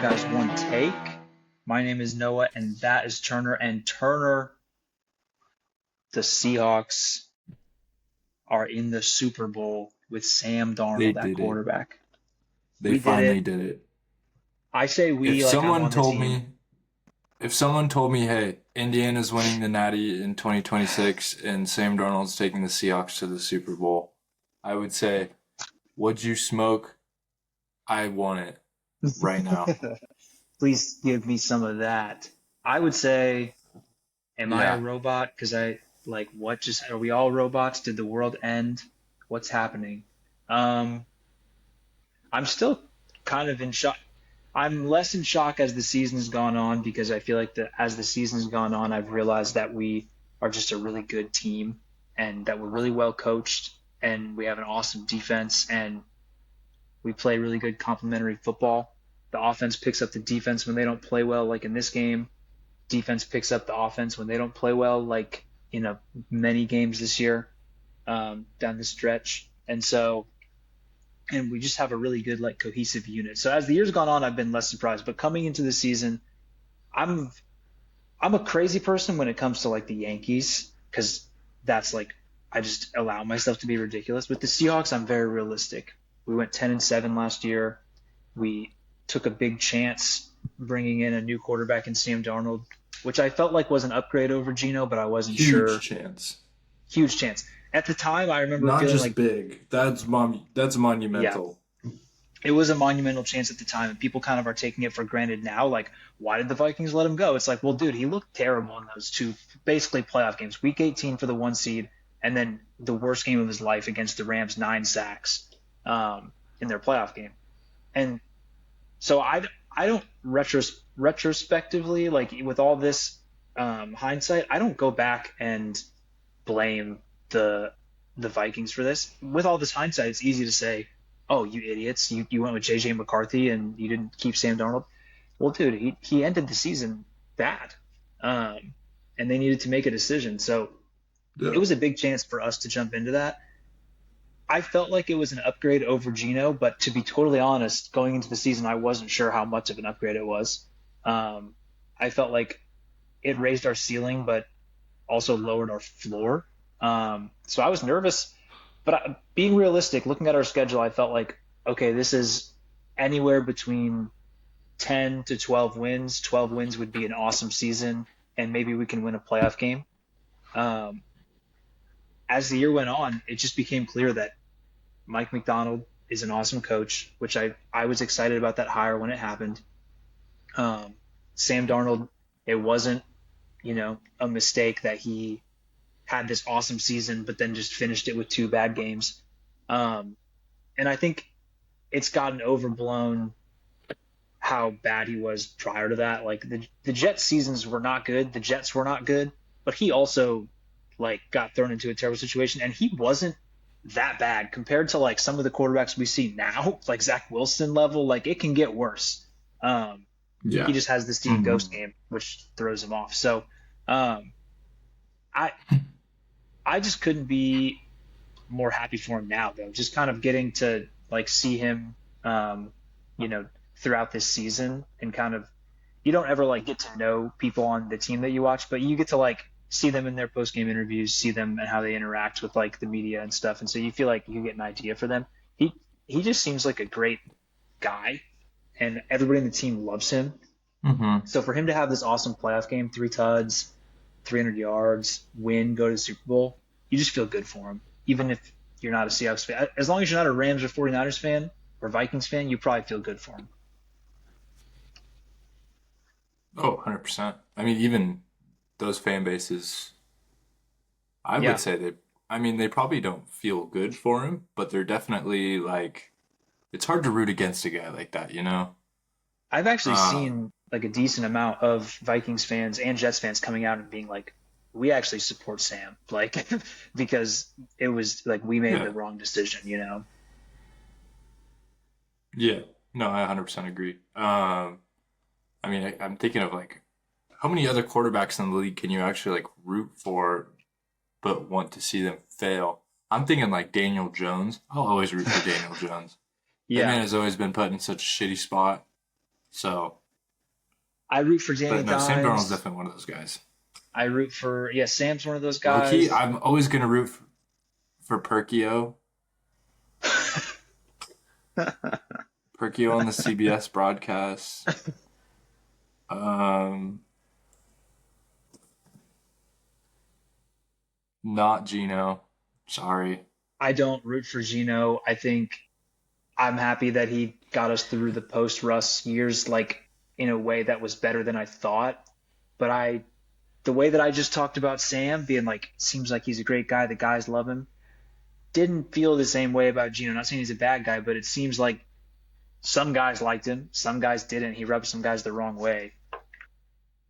Guys One Take. My name is Noah, and that is Turner. And Turner, the Seahawks are in the Super Bowl with Sam They Darnold at did it. quarterback. They We did finally it. did it. I say If we like I'm someone on the told team. me, if someone told me, hey, Indiana's winning the Natty in 2026 and Sam Darnold's taking the Seahawks to the Super Bowl, I would say, what'd you smoke? I want it right now. Please give me some of that. I would say, am I a Yeah. robot? Because what just are we all robots? Did the world end? What's happening? Um, I'm still kind of in shock. I'm less in shock as the season's gone on because I feel like as the season's gone on, I've realized that we are just a really good team and that we're really well coached and we have an awesome defense and we play really good complementary football. The offense picks up the defense when they don't play well, like in this game. Defense picks up the offense when they don't play well, like in many games this year down the stretch. And we just have a really good like cohesive unit. So as the years gone on, I've been less surprised. But coming into the season, I'm I'm a crazy person when it comes to like the Yankees because that's like I just allow myself to be ridiculous. With the Seahawks, I'm very realistic. We went 10-7 last year. We took a big chance bringing in a new quarterback in Sam Darnold, which I felt like was an upgrade over Geno, but I wasn't Huge sure. chance. Huge chance. At the time, I remember Not feeling just like, big. That's yeah, monumental. it was a monumental chance at the time, and people kind of are taking it for granted now. Like, why did the Vikings let him go? It's like, well, dude, he looked terrible in those two basically playoff games. Week 18 for the one seed, and then the worst game of his life against the Rams, 9 sacks in their playoff game. And so I don't retrospectively like with all this hindsight, I don't go back and blame the the Vikings for this. With all this hindsight, it's easy to say, "Oh, you idiots! You went with JJ McCarthy and you didn't keep Sam Darnold." Well, dude, he ended the season bad, um, and they needed to make a decision. So it Yeah. was a big chance for us to jump into that. I felt like it was an upgrade over Geno, but to be totally honest, going into the season, I wasn't sure how much of an upgrade it was. Um, I felt like it raised our ceiling, but also lowered our floor. So I was nervous, but being realistic, looking at our schedule, I felt like, okay, this is anywhere between 10 to 12 wins. 12 wins would be an awesome season, and maybe we can win a playoff game. Um, as the year went on, it just became clear that Mike McDonald is an awesome coach, which I was excited about that hire when it happened. Um, Sam Darnold, it wasn't, a mistake that he had this awesome season, but then just finished it with two bad games. Um, and I think it's gotten overblown how bad he was prior to that. Like the Jets seasons were not good. The Jets were not good, but he also like got thrown into a terrible situation, and he wasn't that bad compared to like some of the quarterbacks we see now, like Zach Wilson level. Like it can get worse. Um, he Yeah. just has this Steve hmm Ghost game, which throws him off. So um, I I just couldn't be more happy for him now, though. Just kind of getting to like see him, um, you know, throughout this season, and kind of you don't ever like get to know people on the team that you watch, but you get to like see them in their post game interviews, see them and how they interact with like the media and stuff, and so you feel like you get an idea for them. He just seems like a great guy, and everybody in the team loves him. hmm So for him to have this awesome playoff game, 3 tuds, 300 yards, win, go to the Super Bowl, you just feel good for him. Even if you're not a Seahawks fan, as long as you're not a Rams or 49ers fan or Vikings fan, you probably feel good for him. Oh, 100%. I mean, even those fan bases, I would Yeah, say they probably don't feel good for him, but they're definitely like, it's hard to root against a guy like that, you know? I've actually Um, seen like a decent amount of Vikings fans and Jets fans coming out and being like, we actually support Sam, like because it was like we made the yeah. wrong decision. Yeah. No, I 100% agree. I mean, I'm thinking of like, how many other quarterbacks in the league can you actually like root for but want to see them fail? I'm thinking like Daniel Jones. I'll always root for Daniel Jones. That Yeah, man has always been put in such a shitty spot. So, I root for Danny but no, Sam Darnold's Dimes. definitely one of those guys. I root for Sam's one of those Low key, guys. I'm always gonna root for Perkio. Perkio on the CBS broadcast. Not Gino. Sorry. I don't root for Gino. I think I'm happy that he got us through the post Russ years, like in a way that was better than I thought. But the way that I just talked about Sam being like, seems like he's a great guy, the guys love him, didn't feel the same way about Gino. Not saying he's a bad guy, but it seems like some guys liked him, some guys didn't. He rubbed some guys the wrong way.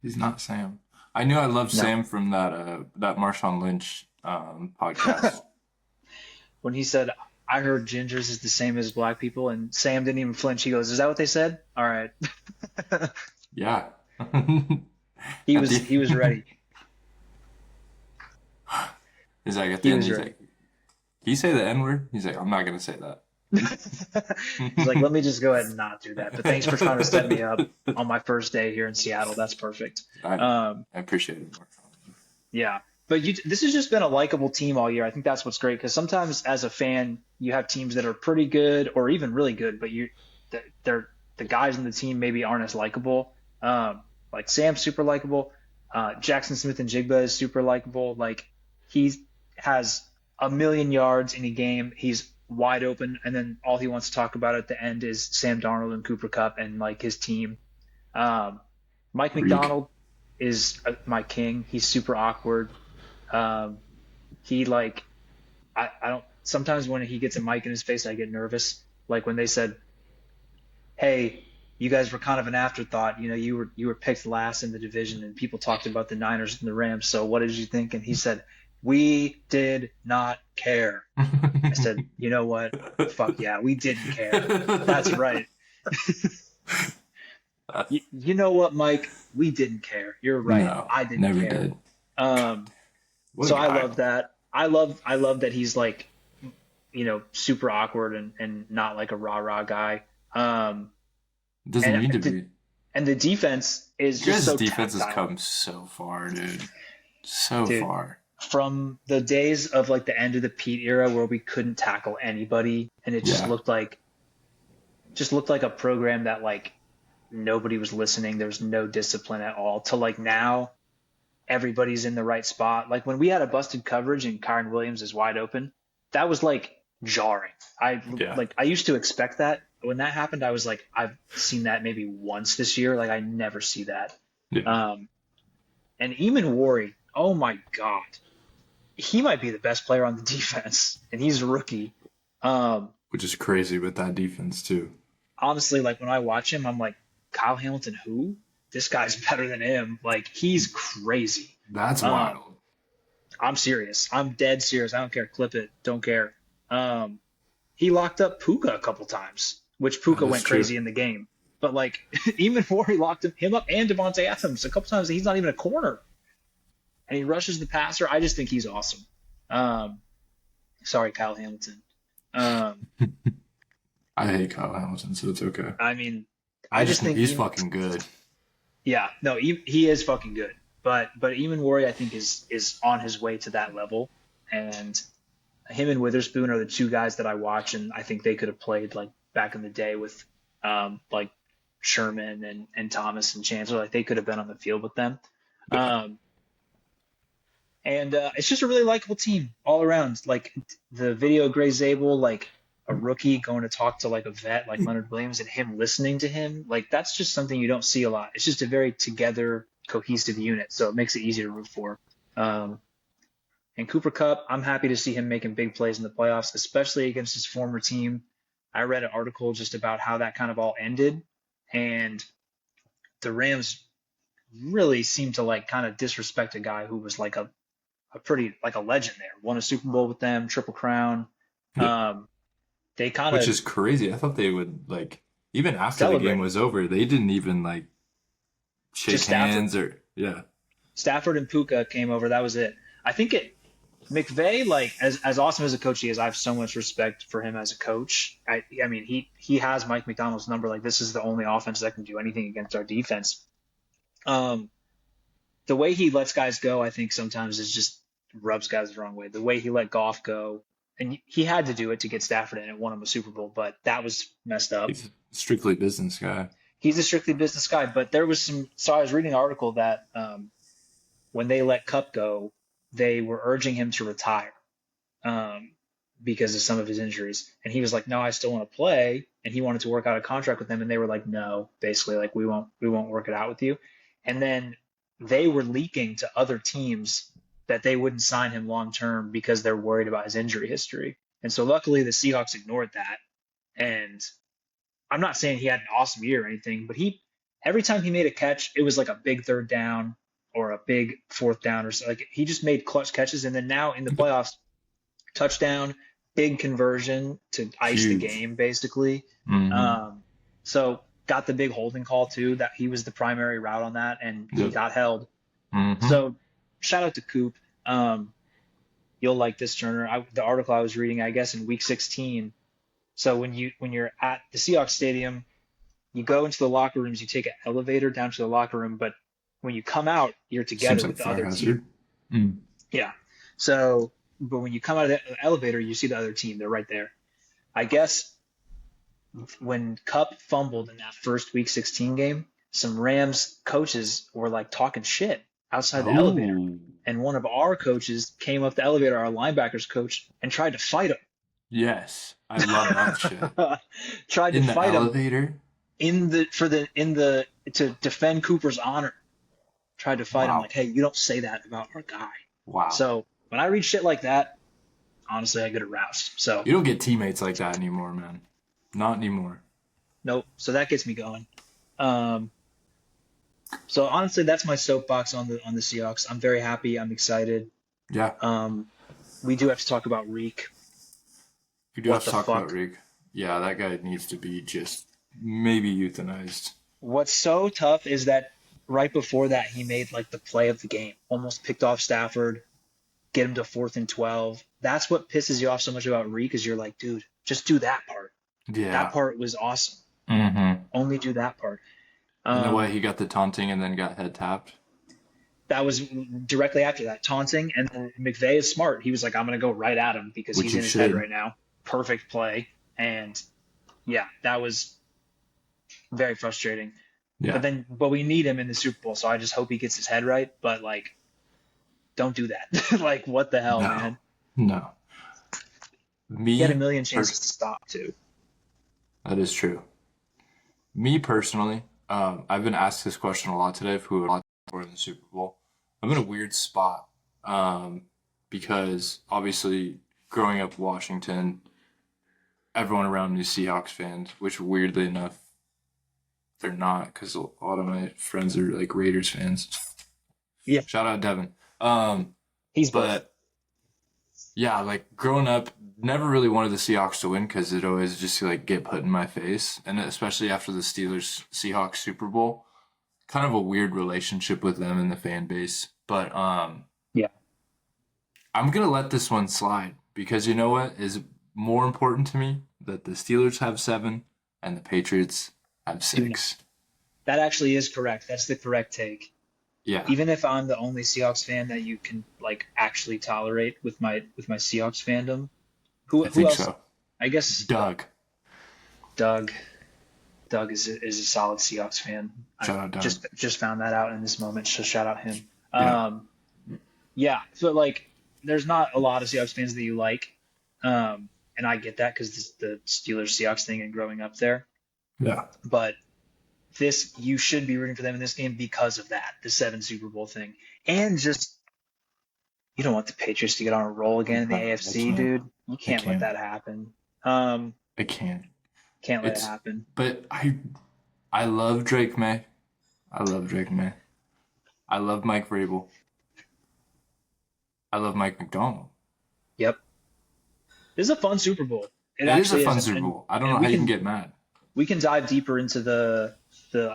He's not Sam. I knew I loved No. Sam from that Marshawn Lynch podcast. When he said, I heard gingers is the same as black people, and Sam didn't even flinch. He goes, is that what they said? All right. Yeah. He was ready. He's like, at the He end, was he's ready. like, can you say the N-word? He's like, I'm not going to say that. He's like, let me just go ahead and not do that. But thanks for trying to set me up on my first day here in Seattle. That's perfect. I appreciate it more. Yeah. But this has just been a likable team all year. I think that's what's great because sometimes as a fan, you have teams that are pretty good or even really good, but they're the guys on the team maybe aren't as likable. Like Sam's super likable. Jackson Smith and Jigba is super likable. Like he has a million yards in a game. He's wide open, and then all he wants to talk about at the end is Sam Darnold and Cooper Cupp and like his team. Mike McDonald is my king. He's super awkward. He like I don't sometimes when he gets a mic in his face I get nervous. Like when they said, hey, you guys were kind of an afterthought, you were picked last in the division and people talked about the Niners and the Rams, so what did you think? And he said, we did not care. I said, you know what, fuck yeah, we didn't care. That's right. You know what, Mike, we didn't care. You're right. No, I didn't never care. did. So I love that. I love that he's like, super awkward and not like a rah-rah guy. Doesn't need to be. And the defense is You just guys' so defense has tactile. come so far, dude. So Dude. far. From the days of like the end of the Pete era where we couldn't tackle anybody and it just Yeah. looked like a program that like nobody was listening. There was no discipline at all to like now everybody's in the right spot. Like when we had a busted coverage and Kyron Williams is wide open, that was like jarring. I used to expect that. When that happened, I was like, I've seen that maybe once this year. Like I never see that. Yeah. And Eamon Worry, oh my God, he might be the best player on the defense, and he's a rookie. Which is crazy with that defense too. Honestly, like when I watch him, I'm like, Kyle Hamilton, who? This guy's better than him. Like he's crazy. That's wild. I'm serious. I'm dead serious. I don't care. Clip it. Don't care. He locked up Puka a couple times, which Puka went crazy in the game. But like Eamon Worry locked him up and Devontae Adams a couple times. He's not even a corner. And he rushes the passer. I just think he's awesome. Sorry, Kyle Hamilton. I hate Kyle Hamilton, so it's okay. I mean, I just think he's fucking good. Yeah, no, he is fucking good. But Eamon Worry, I think, is on his way to that level. And him and Witherspoon are the two guys that I watch, and I think they could have played like back in the day with like Sherman and Thomas and Chancellor. Like they could have been on the field with them. And it's just a really likable team all around. Like the video of Gray Zabel, like a rookie going to talk to like a vet like Leonard Williams and him listening to him, like that's just something you don't see a lot. It's just a very together, cohesive unit, so it makes it easy to root for. And Cooper Kupp, I'm happy to see him making big plays in the playoffs, especially against his former team. I read an article just about how that kind of all ended, and the Rams really seemed to like kind of disrespect a guy who was like a pretty like a legend there. Won a Super Bowl with them, Triple Crown. Yeah. They kind of, which is crazy. I thought they would like even after celebrate. The game was over, they didn't even like shake hands or Stafford and Puka came over. That was it. I think McVay, like as awesome as a coach he is, I have so much respect for him as a coach. I mean he has Mike McDonald's number. Like this is the only offense that can do anything against our defense. Um, the way he lets guys go, I think sometimes is just rubs guys the wrong way. The way he let Goff go, and he had to do it to get Stafford in and won him a Super Bowl, but that was messed up. He's a strictly business guy. He's a strictly business guy, but there was some. So I was reading an article that when they let Cupp go, they were urging him to retire um, because of some of his injuries, and he was like, "No, I still want to play," and he wanted to work out a contract with them, and they were like, "No, basically, like we won't work it out with you," and then they were leaking to other teams that they wouldn't sign him long term because they're worried about his injury history, and so luckily the Seahawks ignored that, and I'm not saying he had an awesome year or anything, but he every time he made a catch, it was like a big third down or a big fourth down or so. Like he just made clutch catches, and then now in the playoffs, touchdown, big conversion to ice the Huge. game, basically. Mm-hmm. So got the big holding call too. That he was the primary route on that, and he Yep. got held. Mm-hmm. So shout out to Coop. You'll like this, Turner. The article I was reading, I guess in week 16. So when you're at the Seahawks stadium, you go into the locker rooms, you take an elevator down to the locker room, but when you come out, you're together Seems like with the fire other hazard. team. Mm. Yeah. So, but when you come out of the elevator, you see the other team. They're right there. I guess when Cupp fumbled in that first week 16 game, some Rams coaches were like talking shit outside the elevator. Oh, And one of our coaches came up the elevator, our linebackers coach, and tried to fight yes. I love that shit. him. Tried to In the fight him elevator? to defend Cooper's honor. Tried to fight him Wow. like, hey, you don't say that about our guy. Wow. So when I read shit like that, honestly, I get aroused. So You don't get teammates like that anymore, man. Not anymore. nope. So that gets me going. Um, so honestly, that's my soapbox on the Seahawks. I'm very happy. I'm excited. Yeah. We do have to talk about Reek. You do What have to the talk about fuck? Reek. Yeah, that guy needs to be just maybe euthanized. What's so tough is that right before that, he made like the play of the game, almost picked off Stafford, get him to 4th and 12. That's what pisses you off so much about Reek is you're like, dude, just do that part. Yeah. That part was awesome. Mm-hmm. Only do that part. And the way he got the taunting and then got head tapped. That was directly after that, taunting. And then McVay is smart. He was like, I'm going to go right at him because Which he's he in his head should. right now. Perfect play. And yeah, that was very frustrating. Yeah. But we need him in the Super Bowl, so I just hope he gets his head right. But like, don't do that. Like, what the hell, No. man? No. He had a Me, million chances to stop too. that is true. Me personally, I've been asked this question a lot today of who would like for in the Super Bowl. I'm in a weird spot because obviously growing up in Washington, everyone around me is Seahawks fans, which weirdly enough, they're not because a lot of my friends are like Raiders fans. Yeah. Shout out Devin. He's both. But yeah, like growing up, never really wanted the Seahawks to win because it always just like get put in my face, and especially after the Steelers Seahawks Super Bowl, kind of a weird relationship with them and the fan base. But Yeah. I'm gonna let this one slide because you know what is more important to me that the Steelers have 7 and the Patriots have 6. That actually is correct. That's the correct take. Yeah, Even if I'm the only Seahawks fan that you can like actually tolerate with my Seahawks fandom, I who think else? so. I guess Doug, Doug. Doug is a solid Seahawks fan. shout I out Doug. just found that out in this moment, so shout out him. Yeah. Yeah. So like, there's not a lot of Seahawks fans that you like, and I get that because the Steelers Seahawks thing and growing up there. Yeah, But you should be rooting for them in this game because of that, the 7 Super Bowl thing, and just you don't want the Patriots to get on a roll again in the I AFC, can't. dude. You can't let can't. that happen. I can't. Can't let it It's- happen. But I love Drake May. I love Drake May. I love Mike Vrabel. I love Mike McDonald. Yep. This is a fun Super Bowl. It is a actually fun is, Super and- Bowl. I don't and know we how you can- can get mad. We can dive deeper into the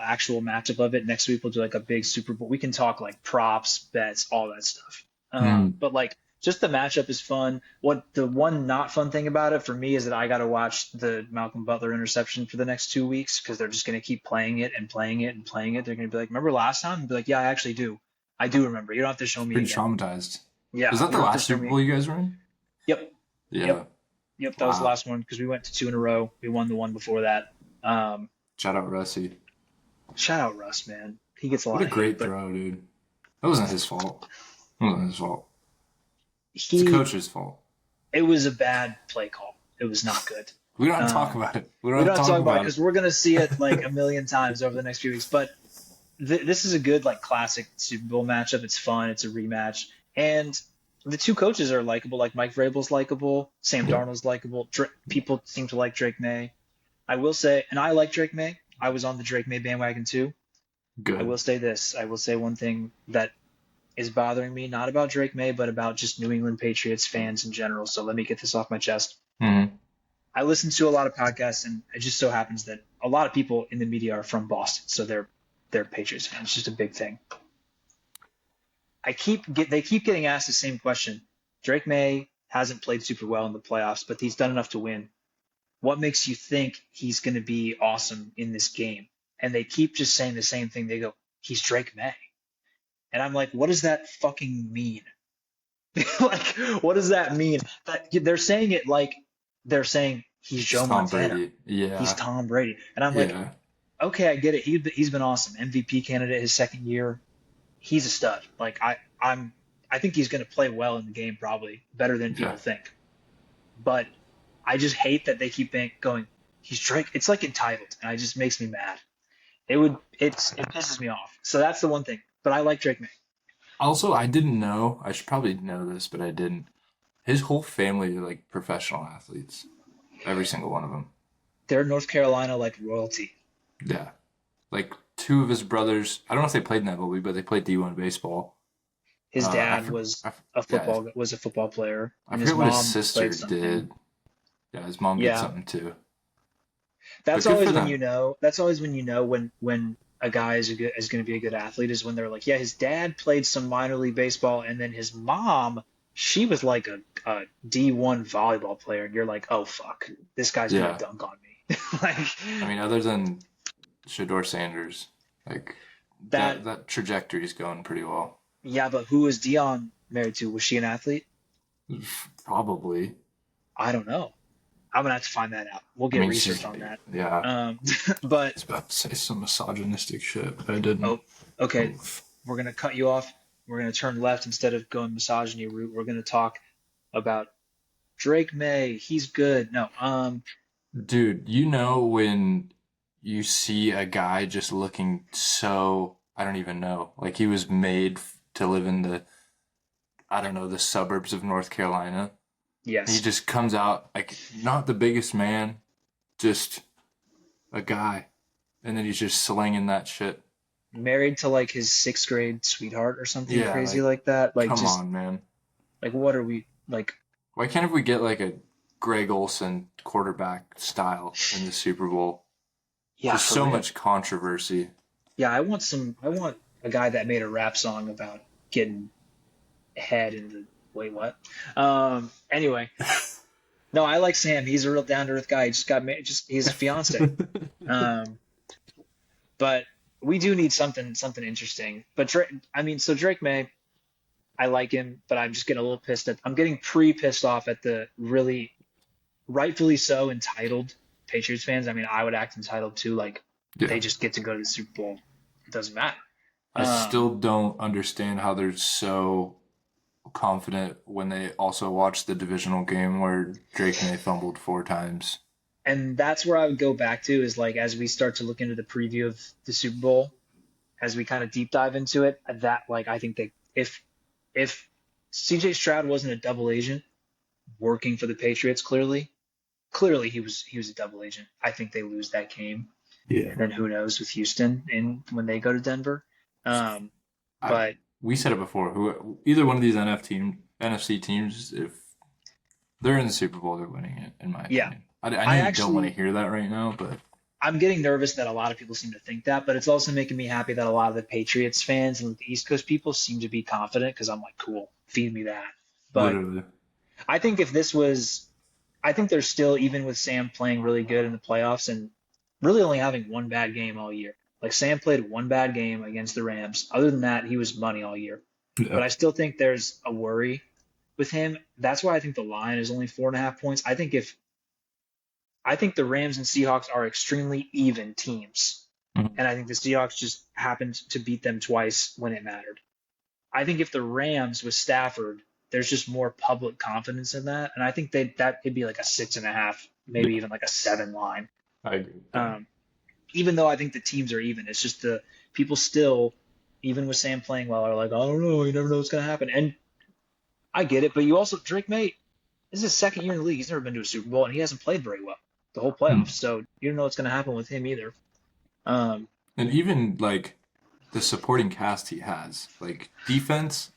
actual matchup of it next week. We'll do like a big Super Bowl. We can talk like props, bets, all that stuff. But like just the matchup is fun. What the one not fun thing about it for me is that I got to watch the Malcolm Butler interception for the next 2 weeks because they're just going to keep playing it and playing it and playing it. They're going to be like, remember last time? And be like, yeah, I actually do. I do remember. You don't have to show me Pretty again. traumatized. Yeah. Is that you the don't have to last show Super me. Bowl you guys were in? Yep. Yeah. Yep. That was the Wow. last one because we went to 2 in a row. We won the one before that. Shout out Russie. Shout out Russ, man. He gets a lot What a of hate, great but throw, dude. That wasn't his fault. It wasn't his fault. It's the he coach's fault. it was a bad play call. It was not good. We don't have to talk Um, about it. We don't we have don't to talk talk about it about it. because we're gonna see it like a million times over the next few weeks. But this is a good like classic Super Bowl matchup. It's fun. It's a rematch, and the two coaches are likable. Like Mike Vrabel's likable. Sam Yeah. Darnold's likable. People seem to like Drake May. I will say, and I like Drake May. I was on the Drake May bandwagon too. I Good. will say this. I will say one thing that is bothering me, not about Drake May, but about just New England Patriots fans in general. So let me get this off my chest. Mm-hmm. I listen to a lot of podcasts, and it just so happens that a lot of people in the media are from Boston, so they're Patriots fans. It's just a big thing. They keep getting asked the same question. Drake May hasn't played super well in the playoffs, but he's done enough to win. What makes you think he's going to be awesome in this game? And they keep just saying the same thing. They go, he's Drake May. And I'm like, what does that fucking mean? Like, what does that mean? They're saying it like they're saying he's Joe Tom Montana. Brady. He's Yeah. Tom Brady. And I'm like, Yeah. okay, I get it. He's been awesome. MVP candidate his second year. He's a stud. Like I think he's going to play well in the game, probably better than Yeah. people think. But I just hate that they keep going, he's Drake. It's like entitled, and it just makes me mad. It pisses me off. So that's the one thing. But I like Drake May. Also, I didn't know. I should probably know this, but I didn't. His whole family are like professional athletes. Every single one of them. They're North Carolina like royalty. Yeah. Like two of his brothers. I don't know if they played in that league, but they played D1 baseball. His I, dad for- was I, a yeah, football player, I and his forget what his mom sister played something. did. Yeah, his mom did Yeah, something too. that's But good always for when them. you know. That's always when you know when a guy is going to be a good athlete is when they're like, yeah, his dad played some minor league baseball, and then his mom, she was like a D1 volleyball player, and you're like, oh fuck, this guy's gonna Yeah. dunk on me. Like I mean, other than Shador Sanders, like that. that trajectory is going pretty well. Yeah, but who was Dion married to? Was she an athlete? Probably. I don't know. I'm gonna have to find that out. We'll I get mean, research on that. yeah. But I was about to say some misogynistic shit, but I didn't. oh, okay, Oof. we're gonna cut you off. We're gonna turn left instead of going misogyny route. We're gonna talk about Drake May. He's good. No, Dude, you know when you see a guy just looking so, I don't even know, like he was made to live in I don't know, the suburbs of North Carolina. He yes, just comes out like not the biggest man, just a guy. And then he's just slinging that shit. married to like his sixth grade sweetheart or something Yeah, crazy like, like that. Like come just on, man. like what are we like? Why can't we get like a Greg Olson quarterback style in the Super Bowl? Yeah, Just for so real. much controversy. Yeah, I want some. I want a guy that made a rap song about getting head in the. Wait, what? Anyway, no, I like Sam. He's a real down to earth guy. He just got married. Just he's a fiance. Um, but we do need something interesting. But Drake, I mean, so Drake May, I like him, but I'm just getting a little pissed at. I'm getting pissed off at the really rightfully so entitled Patriots fans. I mean, I would act entitled too. Like Yeah. they just get to go to the Super Bowl. It doesn't matter. I still don't understand how they're so confident when they also watch the divisional game where Drake May fumbled 4 times. And that's where I would go back to is like as we start to look into the preview of the Super Bowl, as we kind of deep dive into it, that like I think that if CJ Stroud wasn't a double agent working for the Patriots, clearly he was a double agent. I think they lose that game. Yeah. And then who knows with Houston in when they go to Denver. But We said it before. Either one of these NFC teams, if they're in the Super Bowl, they're winning it, in my yeah, opinion. I know I you actually don't want to hear that right now, but I'm getting nervous that a lot of people seem to think that, but it's also making me happy that a lot of the Patriots fans and the East Coast people seem to be confident because I'm like, cool, feed me that. But Literally. I think if this was, I think they're still, even with Sam playing really good in the playoffs and really only having one bad game all year. Like Sam played one bad game against the Rams. Other than that, he was money all year. Yeah. But I still think there's a worry with him. That's why I think the line is only 4.5 points. I think the Rams and Seahawks are extremely even teams. Mhm. And I think the Seahawks just happened to beat them twice when it mattered. I think if the Rams with Stafford, there's just more public confidence in that. And I think that could be like a 6.5, maybe Yeah, even like a 7 line. I agree with that. Um, Even though I think the teams are even, it's just the people still, even with Sam playing well, are like, I don't know, you never know what's going to happen. And I get it, but you also, Drake May, this is his second year in the league. He's never been to a Super Bowl, and he hasn't played very well the whole Hmm. playoffs. So you don't know what's going to happen with him either. Um, And even like the supporting cast he has, like defense,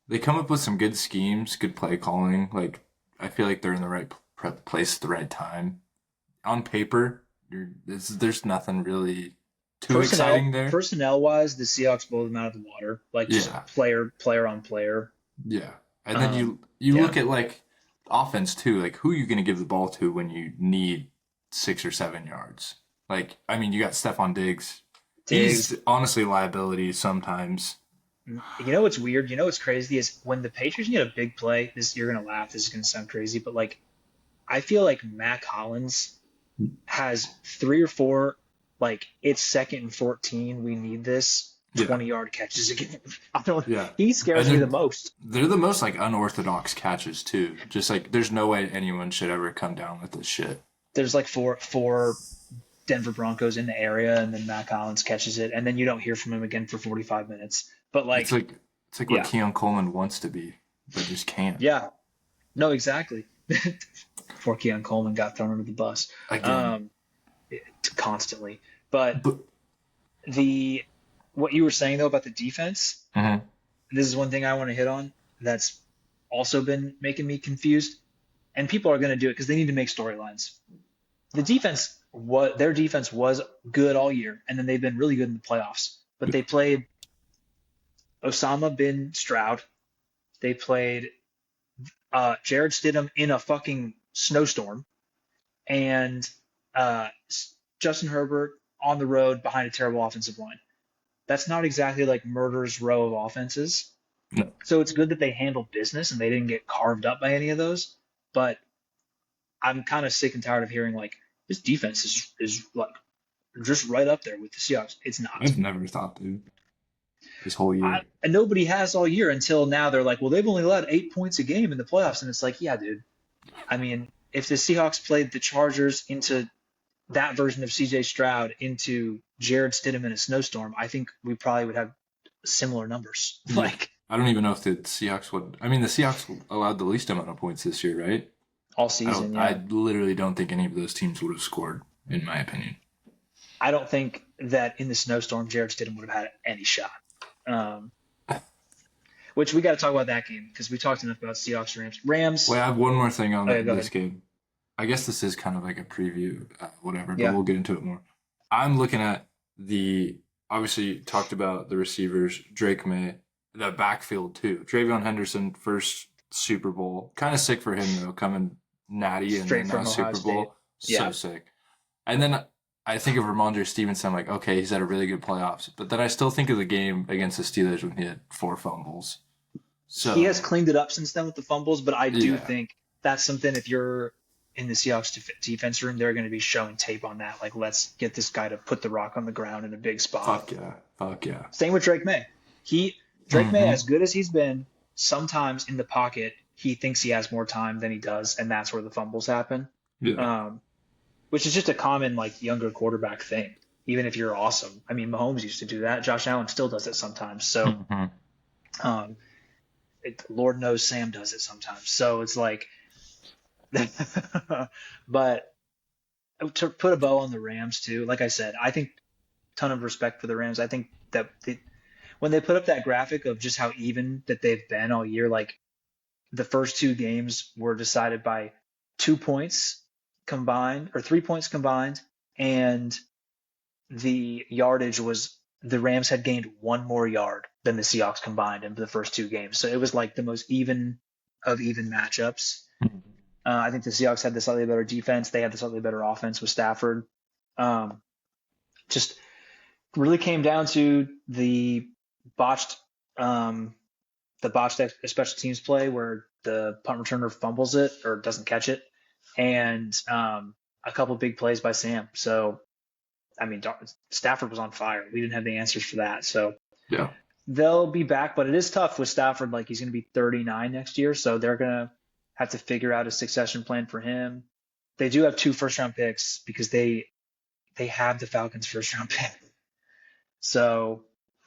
they come up with some good schemes, good play calling. Like I feel like they're in the right place at the right time. On paper, there's nothing really too exciting there. personnel wise, the Seahawks blow them out of the water, like just Yeah, player on player. yeah. And then Um, you yeah, look at like offense too. Like who are you going to give the ball to when you need 6 or 7 yards? Like I mean, you got Stephon Diggs. He's Diggs. honestly a liability sometimes. You know what's weird? You know what's crazy is when the Patriots get a big play. This you're gonna laugh. This is gonna sound crazy, but like I feel like Mac Hollins has 3 or 4, like it's 2nd and 14. We need this Yeah, 20-yard catches again. I don't. yeah. He And scares me the most. they're the most like unorthodox catches too. Just like there's no way anyone should ever come down with this shit. There's like four Denver Broncos in the area, and then Mac Hollins catches it, and then you don't hear from him again for 45 minutes. But It's like, like it's like what yeah, Keon Coleman wants to be, but just can't. yeah, no, exactly. Before Keon Coleman got thrown under the bus, Again. um, constantly. But But the what you were saying though about the defense, mhm. this is one thing I want to hit on that's also been making me confused. And people are going to do it because they need to make storylines. Their defense was good all year, and then they've been really good in the playoffs. But they played Osama bin Stroud. They played Jared Stidham in a fucking snowstorm, and uh, Justin Herbert on the road behind a terrible offensive line. That's not exactly like murder's row of offenses. No. So it's good that they handled business and they didn't get carved up by any of those. But I'm kind of sick and tired of hearing like this defense is like just right up there with the Seahawks. It's not. I've never thought, dude, this whole year. And nobody has all year until now. They're like, well, they've only allowed 8 points a game in the playoffs, and it's like, yeah, dude. I mean, if the Seahawks played the Chargers into that version of C.J. Stroud into Jared Stidham in a snowstorm, I think we probably would have similar numbers. Yeah. Like I don't even know if the Seahawks would. I mean, the Seahawks allowed the least amount of points this year, right? all season, yeah. I literally don't think any of those teams would have scored, in my opinion. I don't think that in the snowstorm Jared Stidham would have had any shot. Um, which we got to talk about that game because we talked enough about Seahawks Rams. Rams. Wait, I have one more thing on Oh, yeah, go this ahead. game. I guess this is kind of like a preview, whatever, but Yeah. we'll get into it more. I'm looking at obviously you talked about the receivers, Drake May, the backfield too. Travion Henderson, first Super Bowl. Kind of sick for him though, coming natty and Straight then from now Ohio Super Bowl. State. So Yeah. sick. And then I think of Ramondre Stevenson, I'm like, okay, he's had a really good playoffs. But then I still think of the game against the Steelers when he had 4 fumbles. So He has cleaned it up since then with the fumbles, but I do yeah, think that's something if you're in the Seahawks defense room, they're going to be showing tape on that. Like, let's get this guy to put the rock on the ground in a big spot. fuck yeah. Same with Drake May. Drake May, Mhm. as good as he's been, sometimes in the pocket, he thinks he has more time than he does, and that's where the fumbles happen. Yeah. Which is just a common like younger quarterback thing. Even if you're awesome, I mean, Mahomes used to do that. Josh Allen still does it sometimes. So, Mhm. um, Lord knows Sam does it sometimes. So it's like, but to put a bow on the Rams too, like I said, I think ton of respect for the Rams. I think that when they put up that graphic of just how even that they've been all year, like the first 2 games were decided by 2 points combined or 3 points combined, and the yardage was the Rams had gained one more yard than the Seahawks combined in the first two games. So it was like the most even of even matchups. I think the Seahawks had the slightly better defense. They had the slightly better offense with Stafford. Just really came down to botched um, the botched special teams play where the punt returner fumbles it or doesn't catch it, and a couple big plays by Sam. So, I mean, Stafford was on fire. We didn't have the answers for that. So, Yeah. they'll be back, but it is tough with Stafford. Like, he's going to be 39 next year, so they're going to have to figure out a succession plan for him. They do have 2 first-round picks because they have the Falcons' first-round pick. So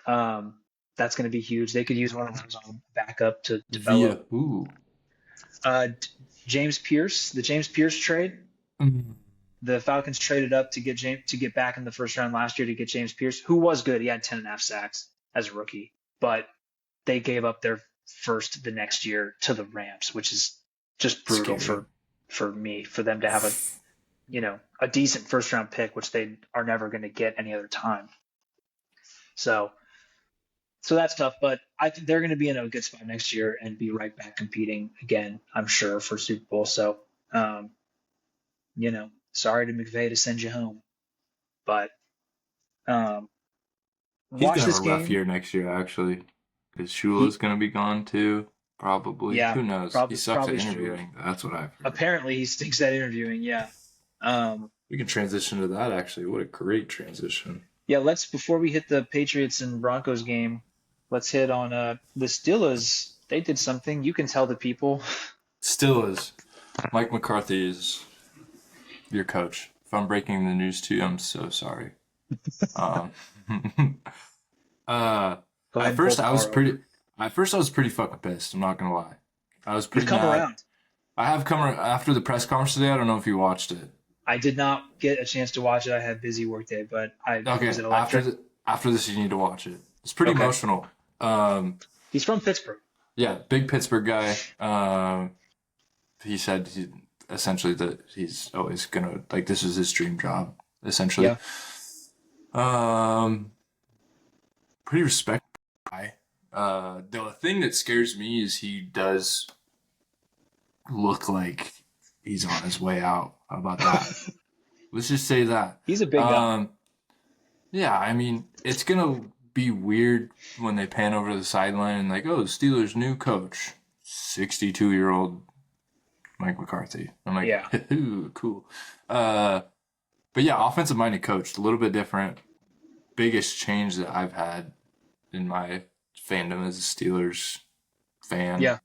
that's going to be huge. They could use one of those on backup to develop. James Pierce, the James Pierce trade. Mm. The Falcons traded up to get back in the first round last year to get James Pierce, who was good. He had 10.5 sacks as a rookie, but they gave up their first the next year to the Rams, which is just brutal for them to have a decent first round pick, which they are never going to get any other time. So that's tough, but I think they're going to be in a good spot next year and be right back competing again, I'm sure, for Super Bowl. So, sorry to McVay to send you home, but he's watch gonna this have a rough game. year next year, actually, because Shula's gonna be gone too, probably. Yeah, Who knows? He sucks at interviewing. That's what I've heard. Apparently, he stinks at interviewing. Yeah. We can transition to that. Actually, what a great transition. Yeah, before we hit the Patriots and Broncos game, let's hit on the Steelers. They did something. You can tell the people. Steelers. Mike McCarthy is your coach. If I'm breaking the news to you, I'm so sorry. At first I was pretty fucking pissed. I'm not gonna lie. I was pretty You've come mad. around. I have come after the press conference today. I don't know if you watched it. I did not get a chance to watch it. I had a busy work day, but was it electric? After this, you need to watch it. It's pretty emotional. He's from Pittsburgh. Yeah, big Pittsburgh guy. He said essentially that he's always gonna this is his dream job. Essentially, pretty respectful guy. The thing that scares me is he does look like he's on his way out. How about that? Let's just say that. He's a big guy. Yeah, I mean, it's going to be weird when they pan over the sideline and Steelers' new coach, 62-year-old Mike McCarthy. I'm like, yeah, cool. But yeah, offensive-minded coach, a little bit different. Biggest change that I've had in my fandom as a Steelers fan. Yeah.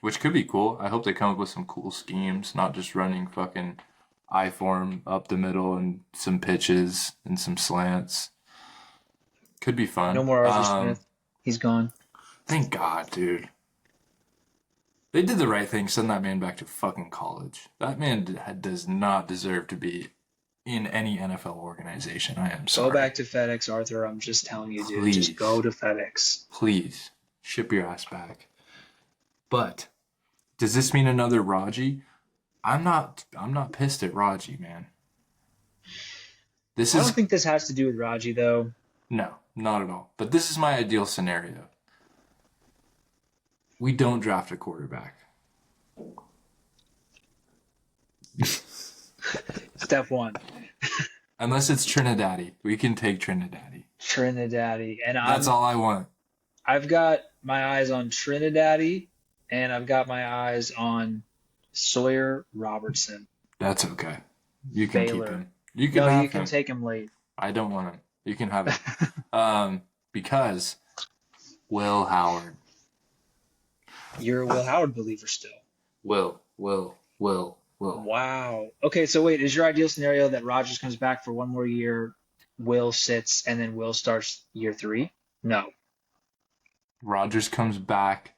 Which could be cool. I hope they come up with some cool schemes, not just running fucking I-form up the middle and some pitches and some slants. Could be fun. No more Arthur Smith. He's gone. Thank God, dude. They did the right thing, send that man back to fucking college. That man does not deserve to be in any NFL organization. I am sorry. Go back to FedEx, Arthur. I'm just telling you, dude. Please. Just go to FedEx. Please. Ship your ass back. But does this mean another Raji? I'm not pissed at Raji, man. I don't think this has to do with Raji, though. No, not at all. But this is my ideal scenario. We don't draft a quarterback. Step one. Unless it's Trinidadi. We can take Trinidadi. Trinidadi. And that's all I want. I've got my eyes on Trinidadi, and I've got my eyes on Sawyer Robertson. That's okay. You can keep him. You can take him late. I don't want him. You can have him. Because Will Howard. You're a Will Howard believer still. Will. Wow. Okay, so wait, is your ideal scenario that Rodgers comes back for one more year, Will sits, and then Will starts year 3? No. Rodgers comes back.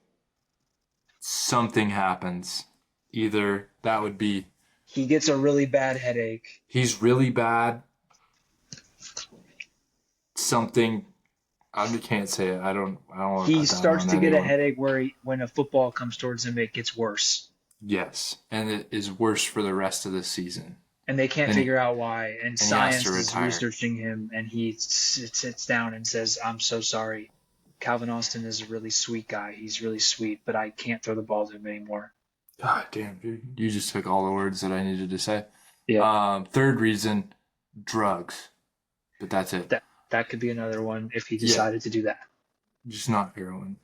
Something happens. Either that would be he gets a really bad headache. He's really bad. Something I can't say it. I don't want he starts to get a headache where when a football comes towards him, it gets worse. Yes, and it is worse for the rest of the season. And they can't figure out why. And science is researching him, and he sits down and says, "I'm so sorry. Calvin Austin is a really sweet guy. He's really sweet, but I can't throw the ball to him anymore. God damn, dude. You just took all the words that I needed to say. Yeah, Third reason, drugs. But that's it. that could be another one if he Yeah, decided to do that. just not heroin.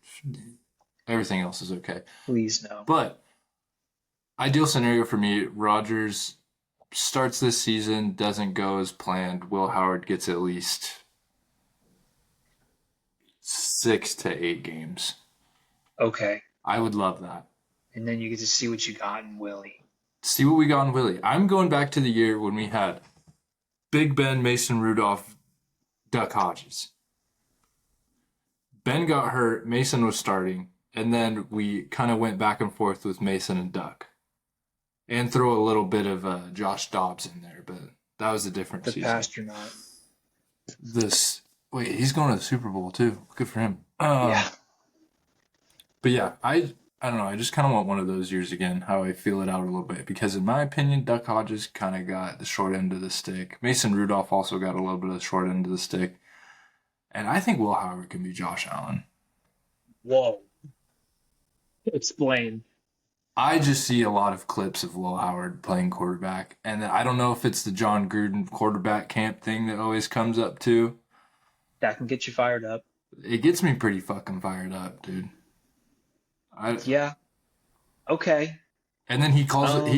Everything else is okay. Please no. But ideal scenario for me, Rodgers starts this season, doesn't go as planned. Will Howard gets at least 6 to 8 games. Okay. I would love that. And then you get to see what you got in Willie. See what we got in Willie. I'm going back to the year when we had Big Ben, Mason Rudolph, Duck Hodges. Ben got hurt, Mason was starting, and then we kind of went back and forth with Mason and Duck. And throw a little bit of Josh Dobbs in there, but that was a different The season. Astronaut. Wait, he's going to the Super Bowl too. Good for him. Yeah. But yeah, I don't know. I just kind of want one of those years again, how I feel it out a little bit. Because in my opinion, Duck Hodges kind of got the short end of the stick. Mason Rudolph also got a little bit of the short end of the stick. And I think Will Howard can be Josh Allen. Whoa. Explain. I just see a lot of clips of Will Howard playing quarterback. And I don't know if it's the John Gruden quarterback camp thing that always comes up too. That can get you fired up. It gets me pretty fucking fired up, dude. Yeah. Okay. And then he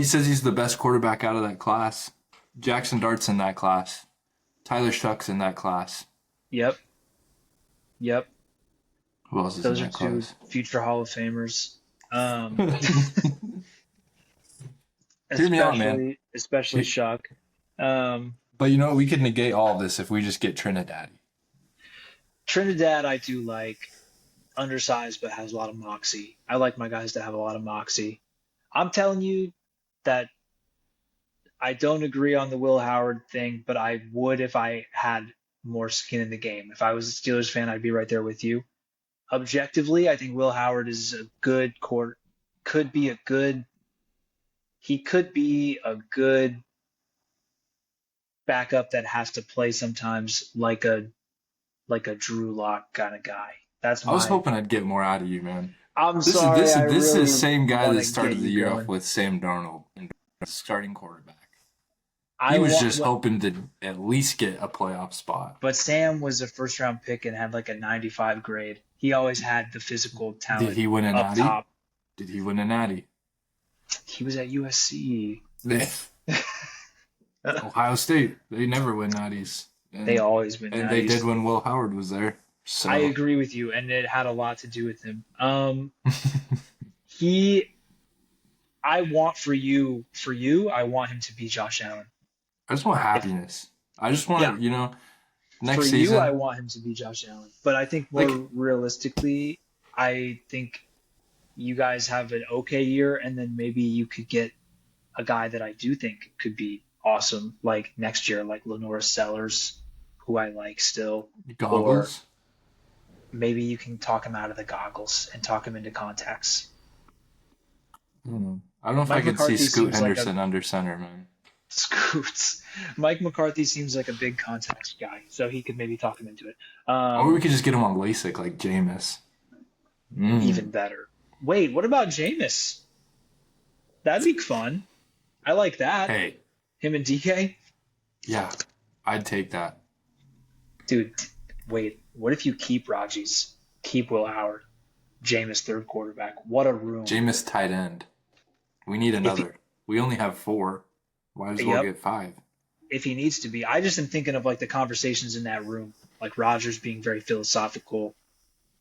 says he's the best quarterback out of that class. Jackson Dart's in that class. Tyler Shuck's in that class. Yep. Who else is Those in are that two class? future Hall of Famers. Hear me out, man. Especially Shuck. But you know what? We could negate all of this if we just get Trinidad. Trinidad, I do like. Undersized, but has a lot of moxie. I like my guys to have a lot of moxie. I'm telling you that I don't agree on the Will Howard thing, but I would if I had more skin in the game. If I was a Steelers fan, I'd be right there with you. Objectively, I think Will Howard is a good he could be a good backup that has to play sometimes like a Drew Lock kind of guy. I was hoping I'd get more out of you, man. I'm sorry. This really is the same guy wanna that started get the you year going. off with Sam Darnold, starting quarterback. I He was want- just hoping to at least get a playoff spot. But Sam was a first round pick and had like a 95 grade. He always had the physical talent. Did he win a up natty? top. Did he win a natty? He was at USC. Ohio State. They never win natties. And, They always win. and natties. they did when Will Howard was there. So I agree with you, and it had a lot to do with him. I want I want him to be Josh Allen. I just want happiness. I just want next For season. you, I want him to be Josh Allen. But I think more realistically, I think you guys have an okay year, and then maybe you could get a guy that I do think could be awesome, like next year, like Lenora Sellers, who I like still. Goggles. Or maybe you can talk him out of the goggles and talk him into contacts. I don't know if Mike I could McCarthy see Scoot seems like Henderson under center, man. Scoots. Mike McCarthy seems like a big contacts guy, so he could maybe talk him into it. Or we could just get him on LASIK like Jameis. Even better. Wait, what about Jameis? That'd be fun. I like that. Hey, Him and DK? yeah, I'd take that. Dude, wait. What if you keep Raji's? Keep Will Howard. Jameis third quarterback. What a room. Jameis tight end. We need another. We only have 4. Might as well get 5. If he needs to be. I just am thinking of like the conversations in that room. Like Rodgers being very philosophical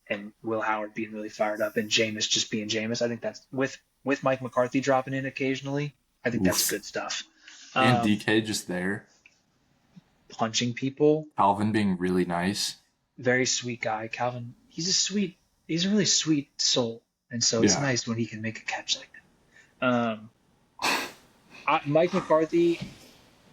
and Will Howard being really fired up and Jameis just being Jameis. I think that's with Mike McCarthy dropping in occasionally. I think that's good stuff. And DK just there. Punching people. Calvin being really nice. Very sweet guy. Calvin, he's a really sweet soul. And so it's nice when he can make a catch like that. Mike McCarthy,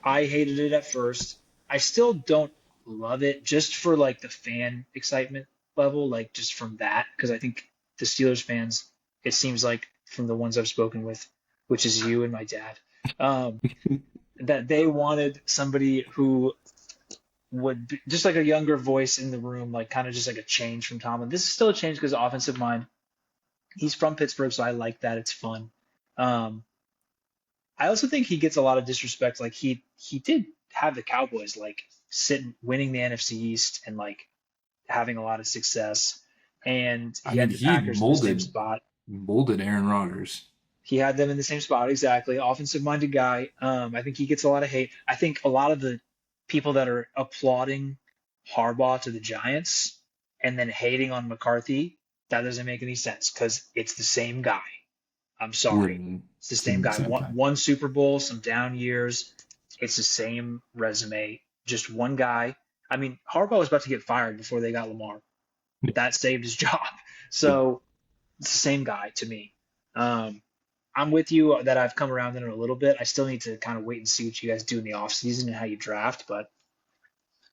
I hated it at first. I still don't love it just for like the fan excitement level, like just from that, because I think the Steelers fans, it seems like from the ones I've spoken with, which is you and my dad, that they wanted somebody who would be just like a younger voice in the room, like kind of just like a change from Tomlin. This is still a change because offensive mind. He's from Pittsburgh, so I like that. It's fun. Um, I also think he gets a lot of disrespect. Like he did have the Cowboys like sitting winning the NFC East and like having a lot of success, and I he mean, had the he Packers in the same molded spot. Aaron Rodgers. He had them in the same spot, exactly. Offensive minded guy. I think he gets a lot of hate. I think a lot of the people that are applauding Harbaugh to the Giants and then hating on McCarthy, that doesn't make any sense because it's the same guy. I'm sorry. Literally, It's the same guy. same One, guy. one Super Bowl, some down years. It's the same resume. Just one guy. I mean, Harbaugh was about to get fired before they got Lamar. Yeah. That saved his job. So it's the same guy to me. I'm with you that I've come around in it a little bit. I still need to kind of wait and see what you guys do in the offseason and how you draft, but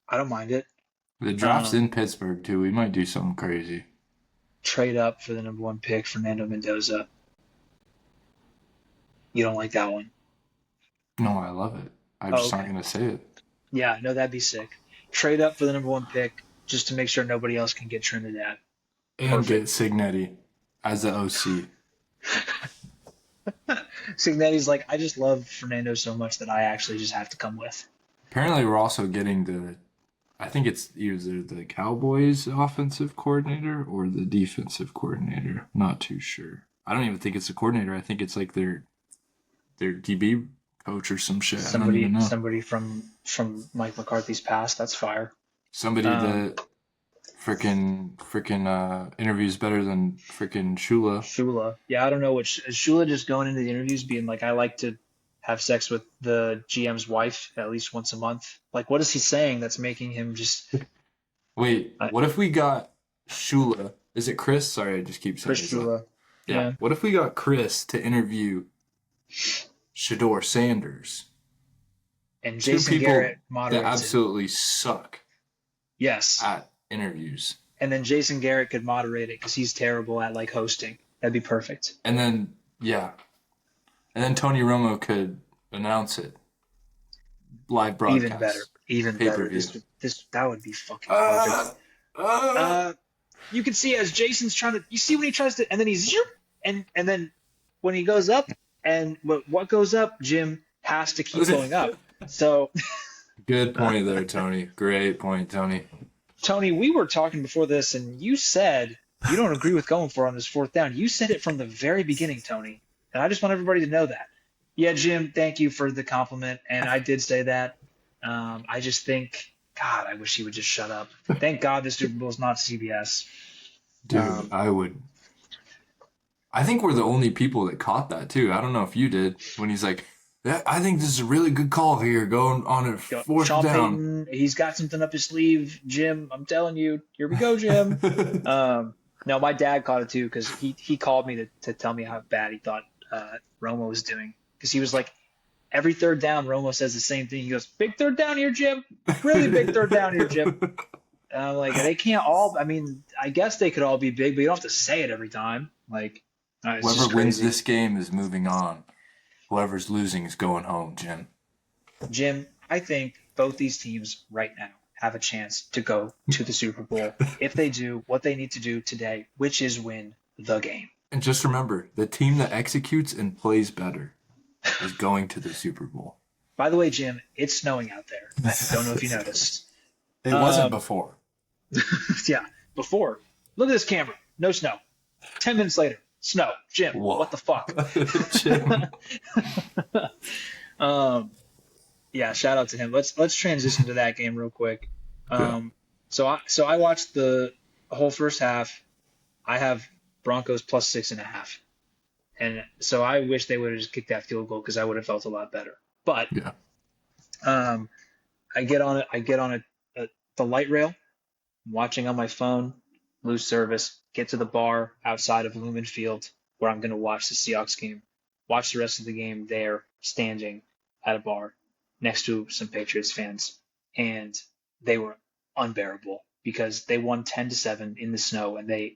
I don't mind it. The draft's Um, in Pittsburgh too. We might do something crazy. Trade up for the number one pick, Fernando Mendoza. You don't like that one? No, I love it. I'm Oh, just not okay. gonna say it. Yeah, no, that'd be sick. Trade up for the number one pick just to make sure nobody else can get Trinidad. And get Perfect. Signetti as the OC. Signetti's like, I just love Fernando so much that I actually just have to come with. Apparently, we're also getting I think it's either the Cowboys offensive coordinator or the defensive coordinator. Not too sure. I don't even think it's the coordinator. I think it's like their DB coach or some shit. I don't even know. Somebody from Mike McCarthy's past. That's fire. Somebody Um, that freaking interviews better than freaking Shula. Shula. Yeah, I don't know what Shula just going into the interviews being like, I like to have sex with the GM's wife at least once a month. Like, what is he saying that's making him just Wait, uh, what if we got Shula? Is it Chris? Sorry, I just keep saying Chris his Shula? Yeah. Yeah. What if we got Chris to interview Shador Sanders? And Two Jason people Garrett that moderates it. absolutely suck Yes. at interviews. And then Jason Garrett could moderate it because he's terrible at like hosting. That'd be perfect. And then, yeah. And then Tony Romo could announce it. Live broadcast. Even better. Even better. Pay-per-view. This that would be fucking perfect. Uh, You can see as Jason's trying to. You see when he tries to, and then he's and then when he goes up, and what goes up, Jim has to keep going up. So, Good point there, Tony. Great point, Tony. Tony, we were talking before this, and you said you don't agree with going for it on this fourth down. You said it from the very beginning, Tony, and I just want everybody to know that. Yeah, Jim, thank you for the compliment, and I did say that. I just think, God, I wish he would just shut up. Thank God the Super Bowl is not CBS. Dude, Um, I think we're the only people that caught that, too. I don't know if you did. When he's like, I think this is a really good call here, going on a fourth Sean down. Payton, he's got something up his sleeve, Jim. I'm telling you, here we go, Jim. No, my dad caught it too because he called me to tell me how bad he thought Romo was doing because he was like, every third down, Romo says the same thing. He goes, big third down here, Jim. Really big third down here, Jim. And I'm like, they can't all. I mean, I guess they could all be big, but you don't have to say it every time. Like, it's Whoever just wins crazy. this game is moving on. Whoever's losing is going home, Jim. Jim, I think both these teams right now have a chance to go to the Super Bowl if they do what they need to do today, which is win the game. And just remember, the team that executes and plays better is going to the Super Bowl. By the way, Jim, it's snowing out there. I don't know if you noticed. It wasn't before. Yeah, before. Look at this camera. No snow. 10 minutes later, snow. Jim, Whoa. what the fuck? Jim. Yeah, shout out to him. Let's transition to that game real quick. Yeah. So I watched the whole first half. I have Broncos plus 6.5, and so I wish they would have just kicked that field goal because I would have felt a lot better. But Yeah. I get on it. The light rail. I'm watching on my phone. Lose service. Get to the bar outside of Lumen Field where I'm going to watch the Seahawks game. Watch the rest of the game there, standing at a bar next to some Patriots fans, and they were unbearable because they won 10-7 in the snow, and I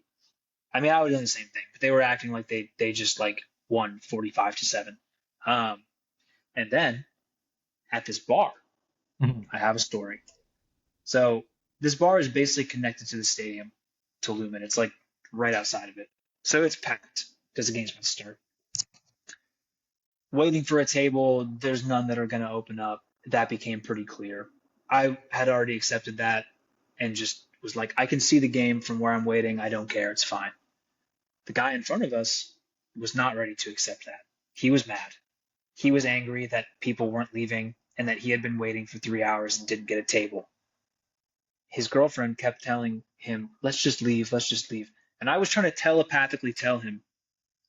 would have done the same thing, but they were acting like they just like won 45-7. And then at this bar, Mhm. I have a story. So this bar is basically connected to the stadium to Lumen. It's like right outside of it. So it's packed because the game's about to start. Waiting for a table, there's none that are going to open up. That became pretty clear. I had already accepted that and just was like, I can see the game from where I'm waiting. I don't care. It's fine. The guy in front of us was not ready to accept that. He was mad. He was angry that people weren't leaving and that he had been waiting for 3 hours and didn't get a table. His girlfriend kept telling him, let's just leave, let's just leave. And I was trying to telepathically tell him,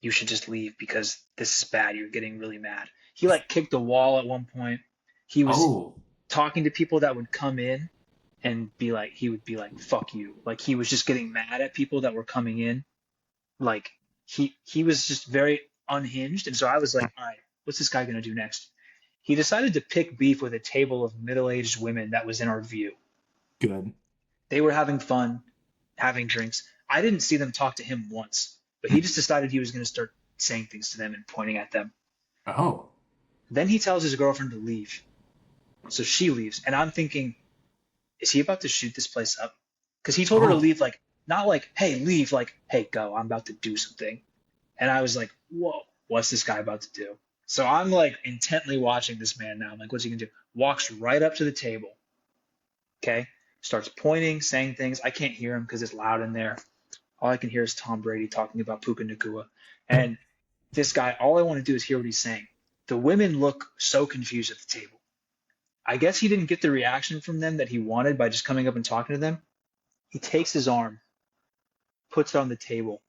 you should just leave because this is bad. You're getting really mad. He like kicked a wall at one point. He was talking to people that would come in and he would be like, fuck you. Like he was just getting mad at people that were coming in. Like he was just very unhinged. And so I was like, all right, what's this guy going to do next? He decided to pick beef with a table of middle-aged women that was in our view. Good. They were having fun, having drinks. I didn't see them talk to him once, but he just decided he was going to start saying things to them and pointing at them. Oh. Then he tells his girlfriend to leave. So she leaves. And I'm thinking, is he about to shoot this place up? Because he told her to leave, like, not like, hey, leave, like, hey, go, I'm about to do something. And I was like, whoa, what's this guy about to do? So I'm like intently watching this man now. I'm like, what's he going to do? Walks right up to the table. Okay. Starts pointing, saying things. I can't hear him because it's loud in there. All I can hear is Tom Brady talking about Puka Nacua. And this guy, all I want to do is hear what he's saying. The women look so confused at the table. I guess he didn't get the reaction from them that he wanted by just coming up and talking to them. He takes his arm, puts it on the table,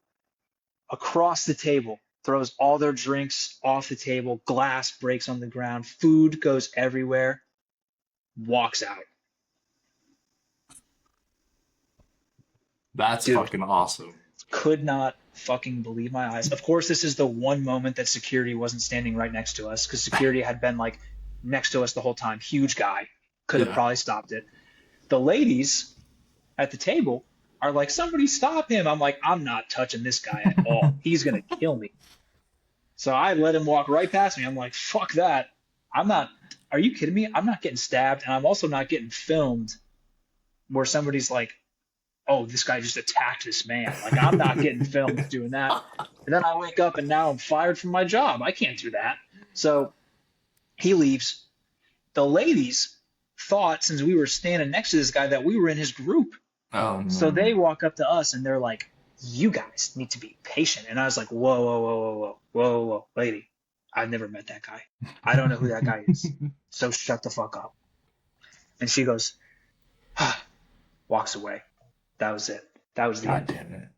across the table, throws all their drinks off the table, glass breaks on the ground, food goes everywhere, walks out. That's fucking awesome. Could not fucking believe my eyes. Of course, this is the one moment that security wasn't standing right next to us because security had been like next to us the whole time. Huge guy. Could have probably stopped it. The ladies at the table are like, somebody stop him. I'm like, I'm not touching this guy at all. He's going to kill me. So I let him walk right past me. I'm like, fuck that. I'm not, are you kidding me? I'm not getting stabbed. And I'm also not getting filmed where somebody's like, oh, this guy just attacked this man. Like, I'm not getting filmed doing that. And then I wake up and now I'm fired from my job. I can't do that. So he leaves. The ladies thought, since we were standing next to this guy, that we were in his group. Oh, no. So they walk up to us and they're like, you guys need to be patient. And I was like, whoa, lady. I've never met that guy. I don't know who that guy is. So shut the fuck up. And she goes, walks away. That was it. That was the God end. damn it.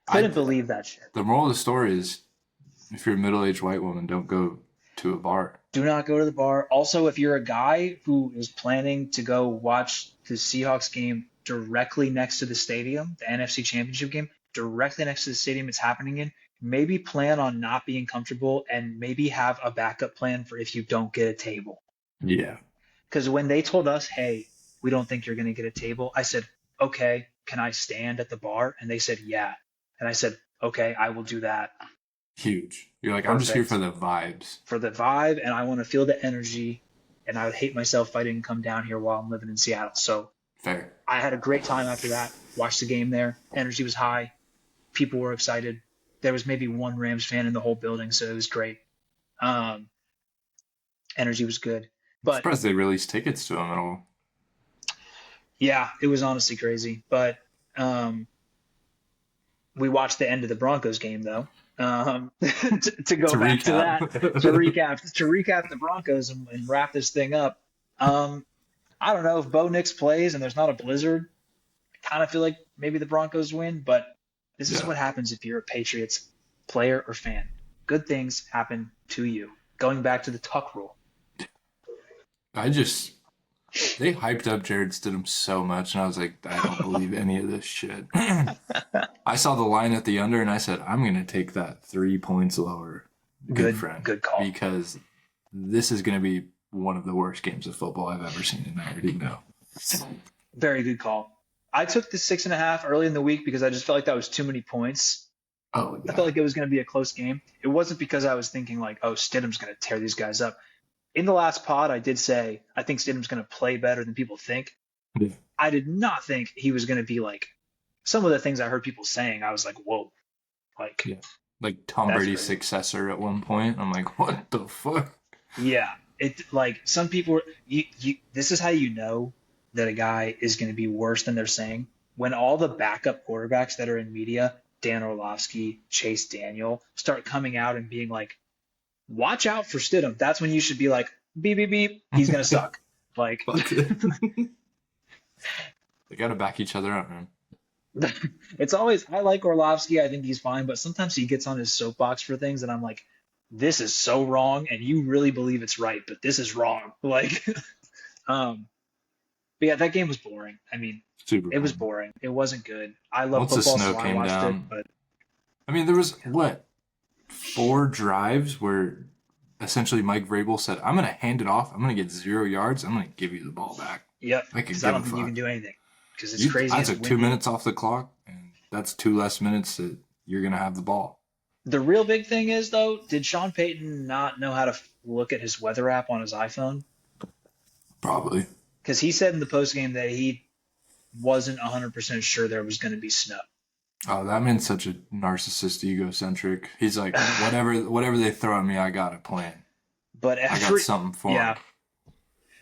Couldn't believe that shit. The moral of the story is, if you're a middle-aged white woman, don't go to a bar. Do not go to the bar. Also, if you're a guy who is planning to go watch the Seahawks game directly next to the stadium, the NFC Championship game, directly next to the stadium it's happening in, maybe plan on not being comfortable and maybe have a backup plan for if you don't get a table. Yeah. Because when they told us, hey, we don't think you're going to get a table, I said, okay, can I stand at the bar? And they said, yeah. And I said, okay, I will do that. Huge. You're like, Perfect. I'm just here for the vibes. For the vibe, and I want to feel the energy, and I would hate myself if I didn't come down here while I'm living in Seattle. So Fair. I had a great time after that. Watched the game there. Energy was high. People were excited. There was maybe one Rams fan in the whole building, so it was great. Energy was good. But I'm surprised they released tickets to them at all. Yeah, it was honestly crazy. But we watched the end of the Broncos game, though. To go back to that, to recap the Broncos and wrap this thing up. I don't know if Bo Nix plays and there's not a blizzard. I kind of feel like maybe the Broncos win, but this is what happens if you're a Patriots player or fan. Good things happen to you. Going back to the Tuck rule. They hyped up Jared Stidham so much, and I was like, I don't believe any of this shit. I saw the line at the under, and I said, I'm going to take that 3 points lower. Good friend. Good call. Because this is going to be one of the worst games of football I've ever seen, and I already know. Very good call. I took the 6.5 early in the week because I just felt like that was too many points. Oh, yeah. I felt like it was going to be a close game. It wasn't because I was thinking like, oh, Stidham's going to tear these guys up. In the last pod, I did say I think Stidham's going to play better than people think. Yeah. I did not think he was going to be like some of the things I heard people saying. I was like, whoa, like Yeah. Like Tom that's Brady's crazy. successor at one point. I'm like, what the fuck? Yeah, it like some people. This is how you know that a guy is going to be worse than they're saying. When all the backup quarterbacks that are in media, Dan Orlovsky, Chase Daniel, start coming out and being like, "Watch out for Stidham." That's when you should be like, "Beep beep beep, he's going to suck." Like, Fuck it. They gotta back each other up, man. it's always I like Orlovsky. I think he's fine, but sometimes he gets on his soapbox for things, and I'm like, "This is so wrong," and you really believe it's right, but this is wrong. Like, um, but yeah, that game was boring. I mean, Super it was boring. boring. It wasn't good. I love Once the football, snow so I came watched it, down, but I mean, there was what 4 drives where essentially Mike Vrabel said, "I'm gonna hand it off. I'm gonna get 0 yards. I'm gonna give you the ball back. yep, I could because I give a don't think you can fuck." do anything because it's crazy. I It's took 2 windy. minutes off the clock, and that's 2 less minutes that you're gonna have the ball. The real big thing is though, did Sean Payton not know how to look at his weather app on his iPhone? Probably. Because he said in the post game that he wasn't 100% sure there was going to be snow. Oh, that man's such a narcissist, egocentric. He's like, whatever they throw at me, I got a plan. But I got something for him. yeah,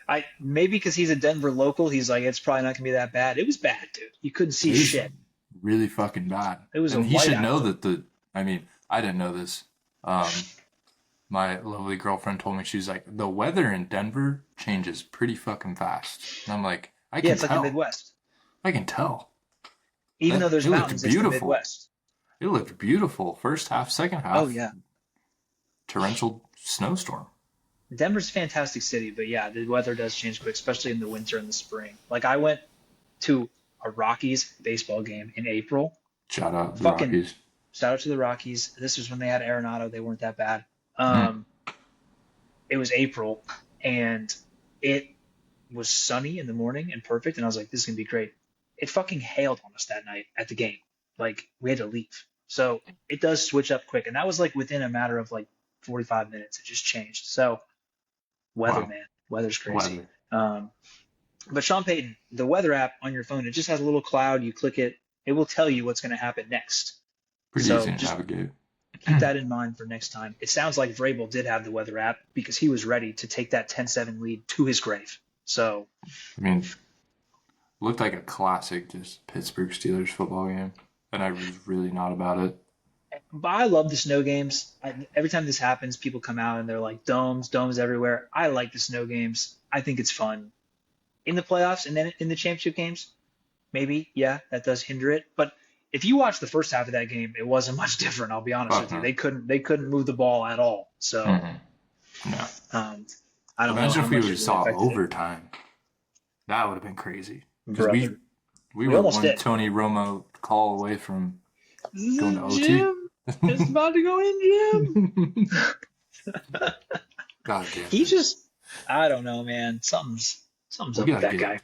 I maybe because he's a Denver local, he's like it's probably not gonna be that bad. It was bad, dude. You couldn't see It was shit. really fucking bad. It was a And he should know whiteout. that I mean, I didn't know this. My lovely girlfriend told me, she's like, the weather in Denver changes pretty fucking fast. And I'm like, I Yeah, can it's like the tell. Midwest. I can tell. Even though there's It looked mountains, it's the beautiful. Midwest. It looked beautiful. First half, second Oh half, yeah, torrential snowstorm. Denver's a fantastic city, but yeah, the weather does change quick, especially in the winter and the spring. Like I went to a Rockies baseball game in April. Shout out the Fucking Rockies. shout out to the Rockies. This was when they had Arenado. They weren't that bad. Mm. It was April, and it was sunny in the morning and perfect. And I was like, this is gonna be great. It fucking hailed on us that night at the game. Like we had to leave. So it does switch up quick, and that was like within a matter of like 45 minutes. It just changed. So weather, Wow. man, weather's crazy. Weather. Um, but Sean Payton, the weather app on your phone, it just has a little cloud. You click it, it will tell you what's going to happen next. Pretty So easy to just navigate. keep that in mind for next time. It sounds like Vrabel did have the weather app because he was ready to take that 10-7 lead to his grave. So I mean, looked like a classic, just Pittsburgh Steelers football game. And I was really not about it. but I love the snow games. Every time this happens, people come out and they're like domes, domes everywhere. I like the snow games. I think it's fun. In the playoffs and then in the championship games, maybe, yeah, that does hinder it. But if you watch the first half of that game, it wasn't much different. I'll be honest with you. They couldn't move the ball at all. So No. I don't know Imagine how if we much would it have really saw affected it. overtime. That would have been crazy. Because Brother. we We were almost one did. Tony Romo call away from going to OT. Jim, it's about to go in, Jim. God damn He it. just, I don't know, man. Something's We up with gotta that guy.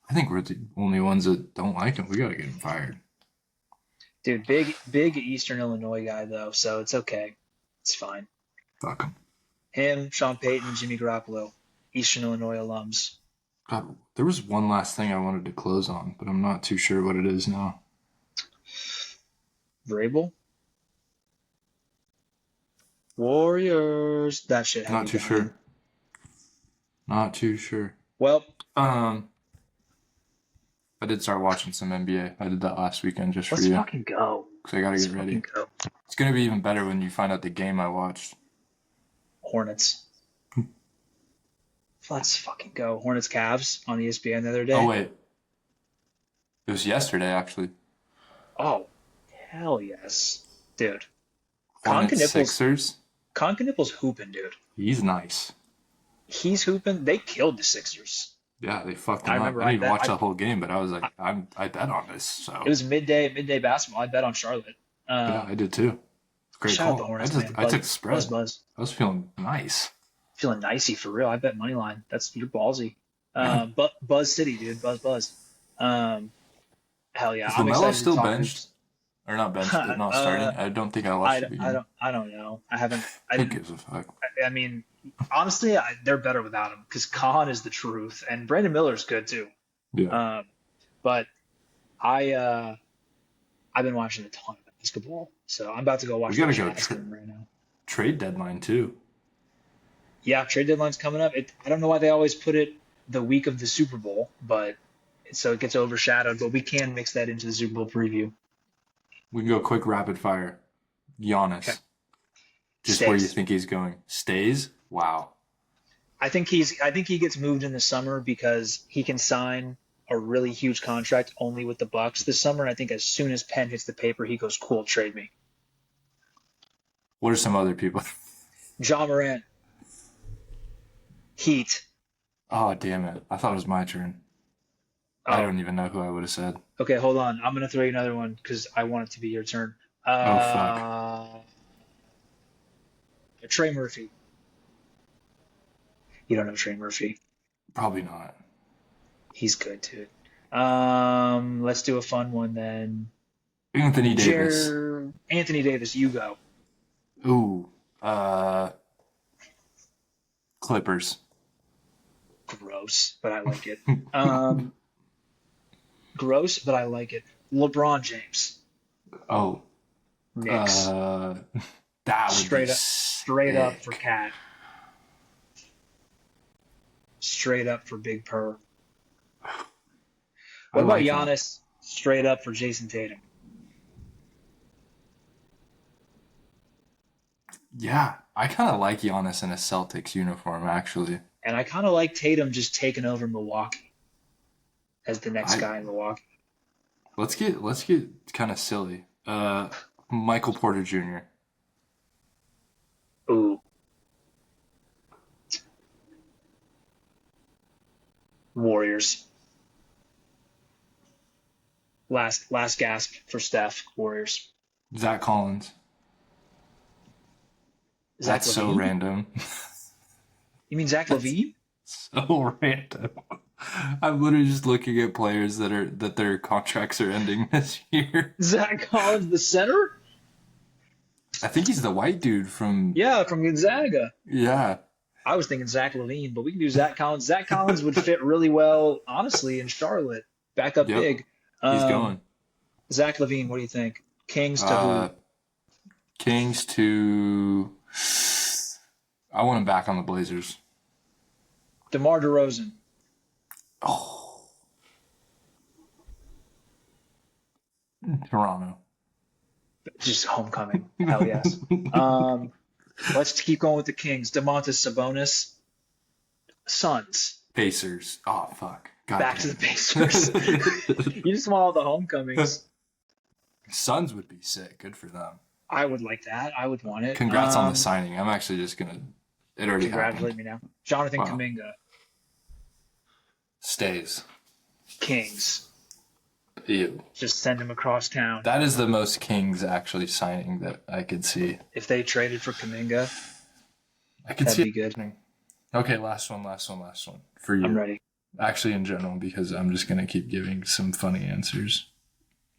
I think we're the only ones that don't like him. We gotta get him fired. Dude, big Eastern Illinois guy though, so it's okay. It's fine. Fuck him. Him, Sean Payton, Jimmy Garoppolo, Eastern Illinois alums. God, there was one last thing I wanted to close on, but I'm not too sure what it is now. Vrabel, Warriors. That shit had Not me too dying. sure. Not too sure. Well, I did start watching some NBA. I did that last weekend just for let's you, fucking go. because I gotta Let's get ready. fucking go. It's gonna be even better when you find out the game I watched. Hornets. Let's fucking go. Hornets Cavs on ESPN the other day. Oh wait, it was yesterday actually. Oh, hell yes. Dude. Hornets Sixers. Concaniple's hooping, dude. He's nice. He's hooping. They killed the Sixers. Yeah, they fucked I him up. remember I didn't even watch I the whole game, but I was like, I bet on this. So it was midday basketball. I bet on Charlotte. yeah, I did too. Great Shout out the call. Hornets, man. I took the spread. Buzz. I was feeling nice. Feeling nicey for real. I bet money line. You're ballsy. But Buzz City, dude. Buzz. Hell yeah. Is I'm LaMelo excited still to talk benched? Or not benched, but not starting? I don't think I watched the beginning. I don't know. I haven't. Who gives a fuck? I mean, honestly, they're better without him because Khan is the truth, and Brandon Miller's good too. Yeah. But I've been watching a ton of basketball, so I'm about to go We watch the gotta go Jazz game right now. trade deadline too. Yeah, trade deadline's coming up. I don't know why they always put it the week of the Super Bowl, but so it gets overshadowed. But we can mix that into the Super Bowl preview. We can go quick rapid fire. Okay, Giannis. Just where you stays. think he's going. Stays? Wow. I think he gets moved in the summer because he can sign a really huge contract only with the Bucks this summer. And I think as soon as pen hits the paper, he goes, "Cool, trade me." What are some other people? John Morant, Heat. Oh, damn it. I thought it was my turn. I Oh, don't even know who I would have said. okay, hold on. I'm gonna throw you another one because I want it to be your turn. Oh, fuck. Uh, Trey Murphy. You don't know Trey Murphy. Probably not. He's good too. Let's do a fun one then. Anthony Davis. Anthony Davis, you go. Ooh. Uh, Clippers. Gross, but I like it. Um, gross, but I like it. LeBron James, Oh. Knicks. That would be Straight up for sick. Cat. Straight up for Big Purr. I What about like that. Giannis? Straight up for Jason Tatum. Yeah. I kind of like Giannis in a Celtics uniform, actually. And I kind of like Tatum just taking over Milwaukee as the next I guy in Milwaukee. let's get kind of silly. Michael Porter Jr. Ooh, Warriors. Last gasp for Steph. Warriors. Zach Collins. Zach That's so Levine? random. You mean Zach That's Levine? so random. I'm literally just looking at players that their contracts are ending this year. Zach Collins, the center? I think he's the white dude from Yeah, from Gonzaga. yeah. I was thinking Zach Levine, but we can do Zach Collins. Zach Collins would fit really well, honestly, in Charlotte. Back up Yep. big. He's Um, going. Zach Levine, what do you think? Kings to Uh who? Kings to I want him back on the Blazers. DeMar DeRozan. Oh, Toronto. Just homecoming. Hell yes. Um, let's keep going with the Kings. DeMontis Sabonis. Suns. Pacers. Oh fuck. God Back to damn the Pacers. it. You just want all the homecomings. Suns would be sick. Good for them. I would like that. I would want it. Congrats on the signing. I'm actually just gonna. It already Congratulate happened. me now. Jonathan Wow. Kuminga. Stays. Kings. Ew. Just send him across town. That is the most Kings actually signing that I could see. If they traded for Kuminga, I could that'd see be it good. happening. Okay, last one for I'm you. ready. Actually, in general, because I'm just gonna keep giving some funny answers.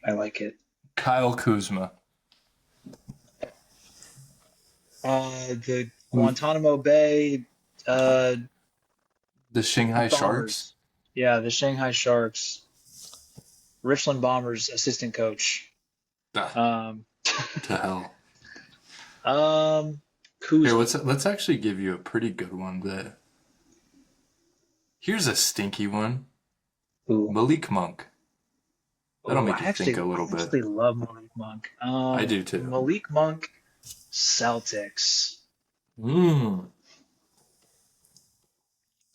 I like it. Kyle Kuzma. The Guantanamo Bay The Shanghai Sharks. Bombers. Yeah, the Shanghai Sharks. Richland Bombers assistant coach. Ah, Um, to hell. um, Here, Kuzma. let's actually give you a pretty good one. Here's a stinky one. Ooh. Malik Monk. That'll Ooh, make you think a little I bit. actually love Malik Monk. I do too. Malik Monk, Celtics. Mm,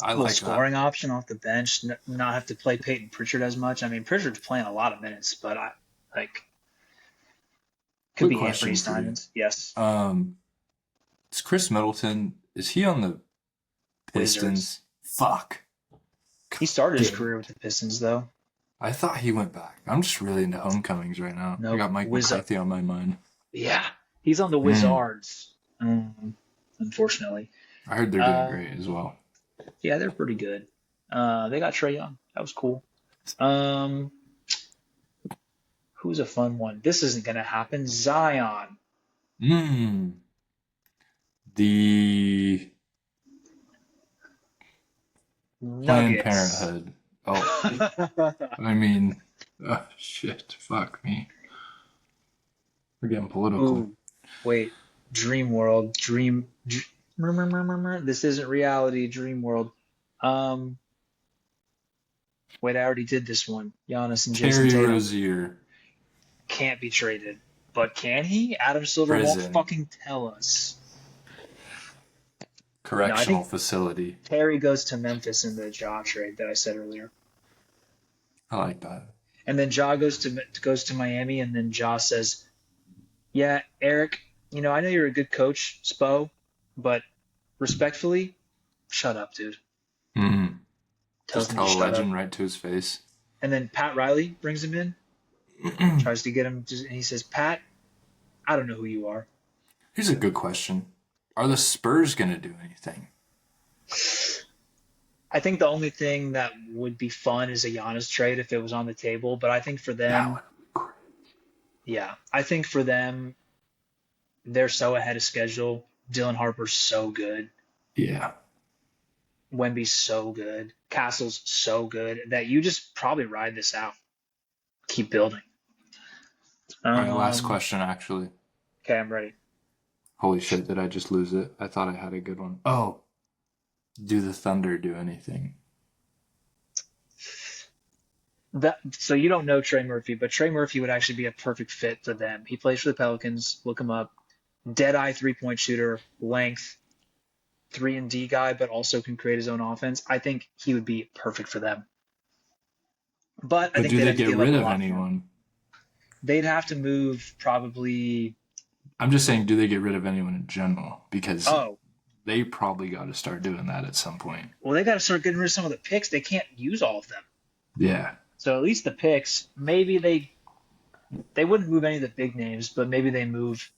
I Little like that. scoring option off the bench, not have to play Peyton Pritchard as much. I mean, Pritchard's playing a lot of minutes, but I like could Quick be question Anthony for you. Simons. Yes, Is Chris Middleton? Is he on the Pistons? Wizards. Fuck. He started his Damn. career with the Pistons, though. I thought he went back. I'm just really into homecomings right now. I No, got Mike McCarthy on my mind. Yeah, he's on the Wizards. Unfortunately, I heard they're uh, doing great as well. yeah, they're pretty good. They got Trey Young. That was cool. Um, who's a fun one? This isn't gonna happen. Zion. Mm. The Planned Nuggets. Parenthood. Oh, I mean, shit, fuck me. We're getting political. Ooh, wait. Dream world. This isn't reality. Dream world. Um, wait, I already did this one. Giannis and Jason Terry Tatum Rozier, can't be traded. But can he? Adam Silver won't prison, fucking tell us. No, I correctional think facility. Terry goes to Memphis in the Ja trade that I said earlier. I like that. And then Ja goes to Miami, and then Ja says, "Yeah, Eric, I know you're a good coach, Spo, but respectfully, shut up, dude." Mm-hmm. Tells Just him to tell a shut up. legend right to his face. And then Pat Riley brings him in, tries to get him, and he says, "Pat, I don't know who you are." Here's a good question. Are the Spurs going to do anything? I think the only thing that would be fun is a Giannis trade if it was on the table. But I think for That them, would be great. yeah, I think for them, they're so ahead of schedule. Dylan Harper's so good. Yeah. Wemby's so good. Castle's so good that you just probably ride this out. Keep building. All right, last Um, question, actually. okay, I'm ready. Holy shit, did I just lose it? I thought I had a good one. Oh, do the Thunder do anything? So you don't know Trey Murphy, but Trey Murphy would actually be a perfect fit for them. He plays for the Pelicans. Look him up. Dead-eye three-point shooter, length, 3-and-D guy, but also can create his own offense. I think he would be perfect for them. But I But think do they'd they have to get give up rid a of lot for him. anyone? They'd have to move probably. I'm just saying, do they get rid of anyone in general? Because Oh, they probably got to start doing that at some point. well, they got to start getting rid of some of the picks. They can't use all of them. Yeah. So at least the picks, maybe they wouldn't move any of the big names, but maybe they move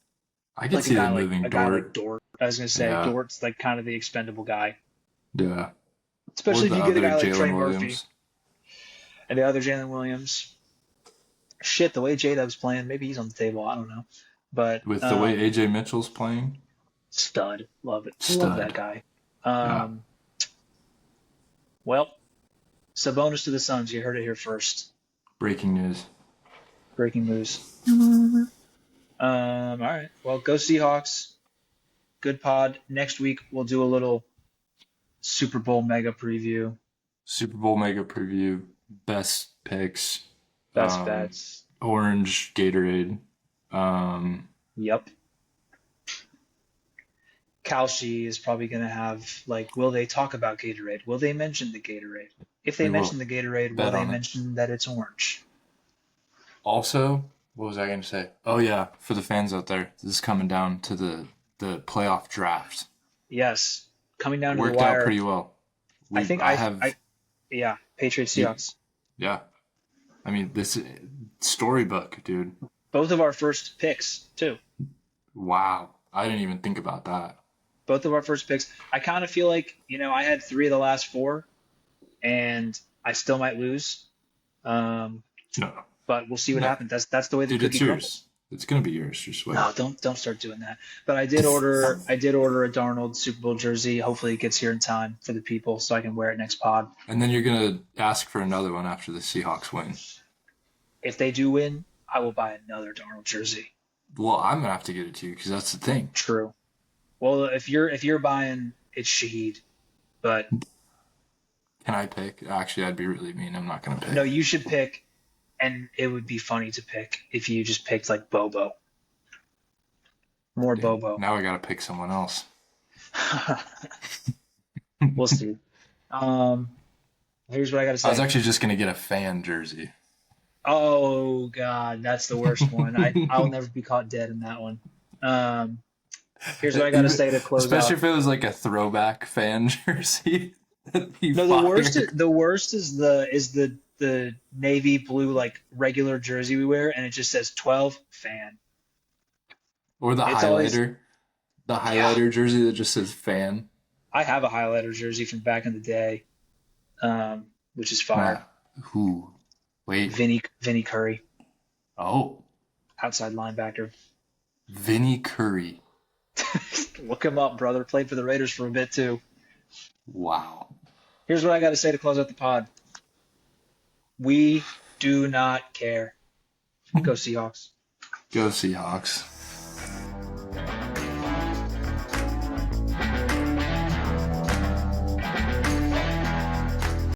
I could like see them moving a guy like Dort. Dort. I was gonna say Yeah. Dort's like kind of the expendable guy, Yeah. Or especially if the you get a other guy like Trey Jalen Murphy Williams. and the other Jalen Williams. Shit, the way J-Dub's playing, maybe he's on the table. I don't know, but With the way AJ Mitchell's playing. stud, love it, love that Stud. guy. Yeah. Well, Sabonis to the Suns. You heard it here first. Breaking news. Breaking news. All right. Well, go Seahawks. Good pod. Next week we'll do a little Super Bowl mega preview. Super Bowl mega preview. Best picks. Best bets. Orange Gatorade. Yep. Kalshi is probably going to have, like, will they talk about Gatorade? Will they mention the Gatorade? If they We will. mention the Gatorade, will Bet they on it. mention that it's orange? Also, what was I going to say? Oh, yeah. For the fans out there, this is coming down to the playoff draft. Yes. Coming down to Worked the wire. out pretty well. I think yeah, Patriots Seahawks. Yeah. I mean, this storybook, dude. Both of our first picks, too. Wow. I didn't even think about that. Both of our first picks. I kind of feel like, I had 3 of the last 4, and I still might lose. No. But we'll see what No. happens. That's the way the Dude, it's cookie yours. crumbles. It's going to be yours. Just wait. No, don't start doing that. But I did order a Darnold Super Bowl jersey. Hopefully it gets here in time for the people so I can wear it next pod. And then you're going to ask for another one after the Seahawks win. If they do win, I will buy another Darnold jersey. Well, I'm going to have to get it to you because that's the thing. True. Well, if you're buying, it's Shaheed. But Can I pick? Actually, I'd be really mean. I'm not going to pick. no, you should pick, and it would be funny to pick if you just picked like Bobo. More Damn, Bobo. Now I got to pick someone else. We'll see. Here's what I got to say. I was actually just going to get a fan jersey. Oh God, that's the worst one. I'll never be caught dead in that one. Here's what I got to say to close Especially out. if it was like a throwback fan jersey. No, the worst is the navy blue like regular jersey we wear, and it just says 12 fan. Or the It's highlighter. always- The highlighter jersey that just says fan. I have a highlighter jersey from back in the day, which is fire. Who? Wait. Vinny Curry, Oh. outside linebacker. Vinny Curry. Look him up, brother. Played for the Raiders for a bit too. Wow. Here's what I got to say to close out the pod. We do not care. Go Seahawks. Go Seahawks.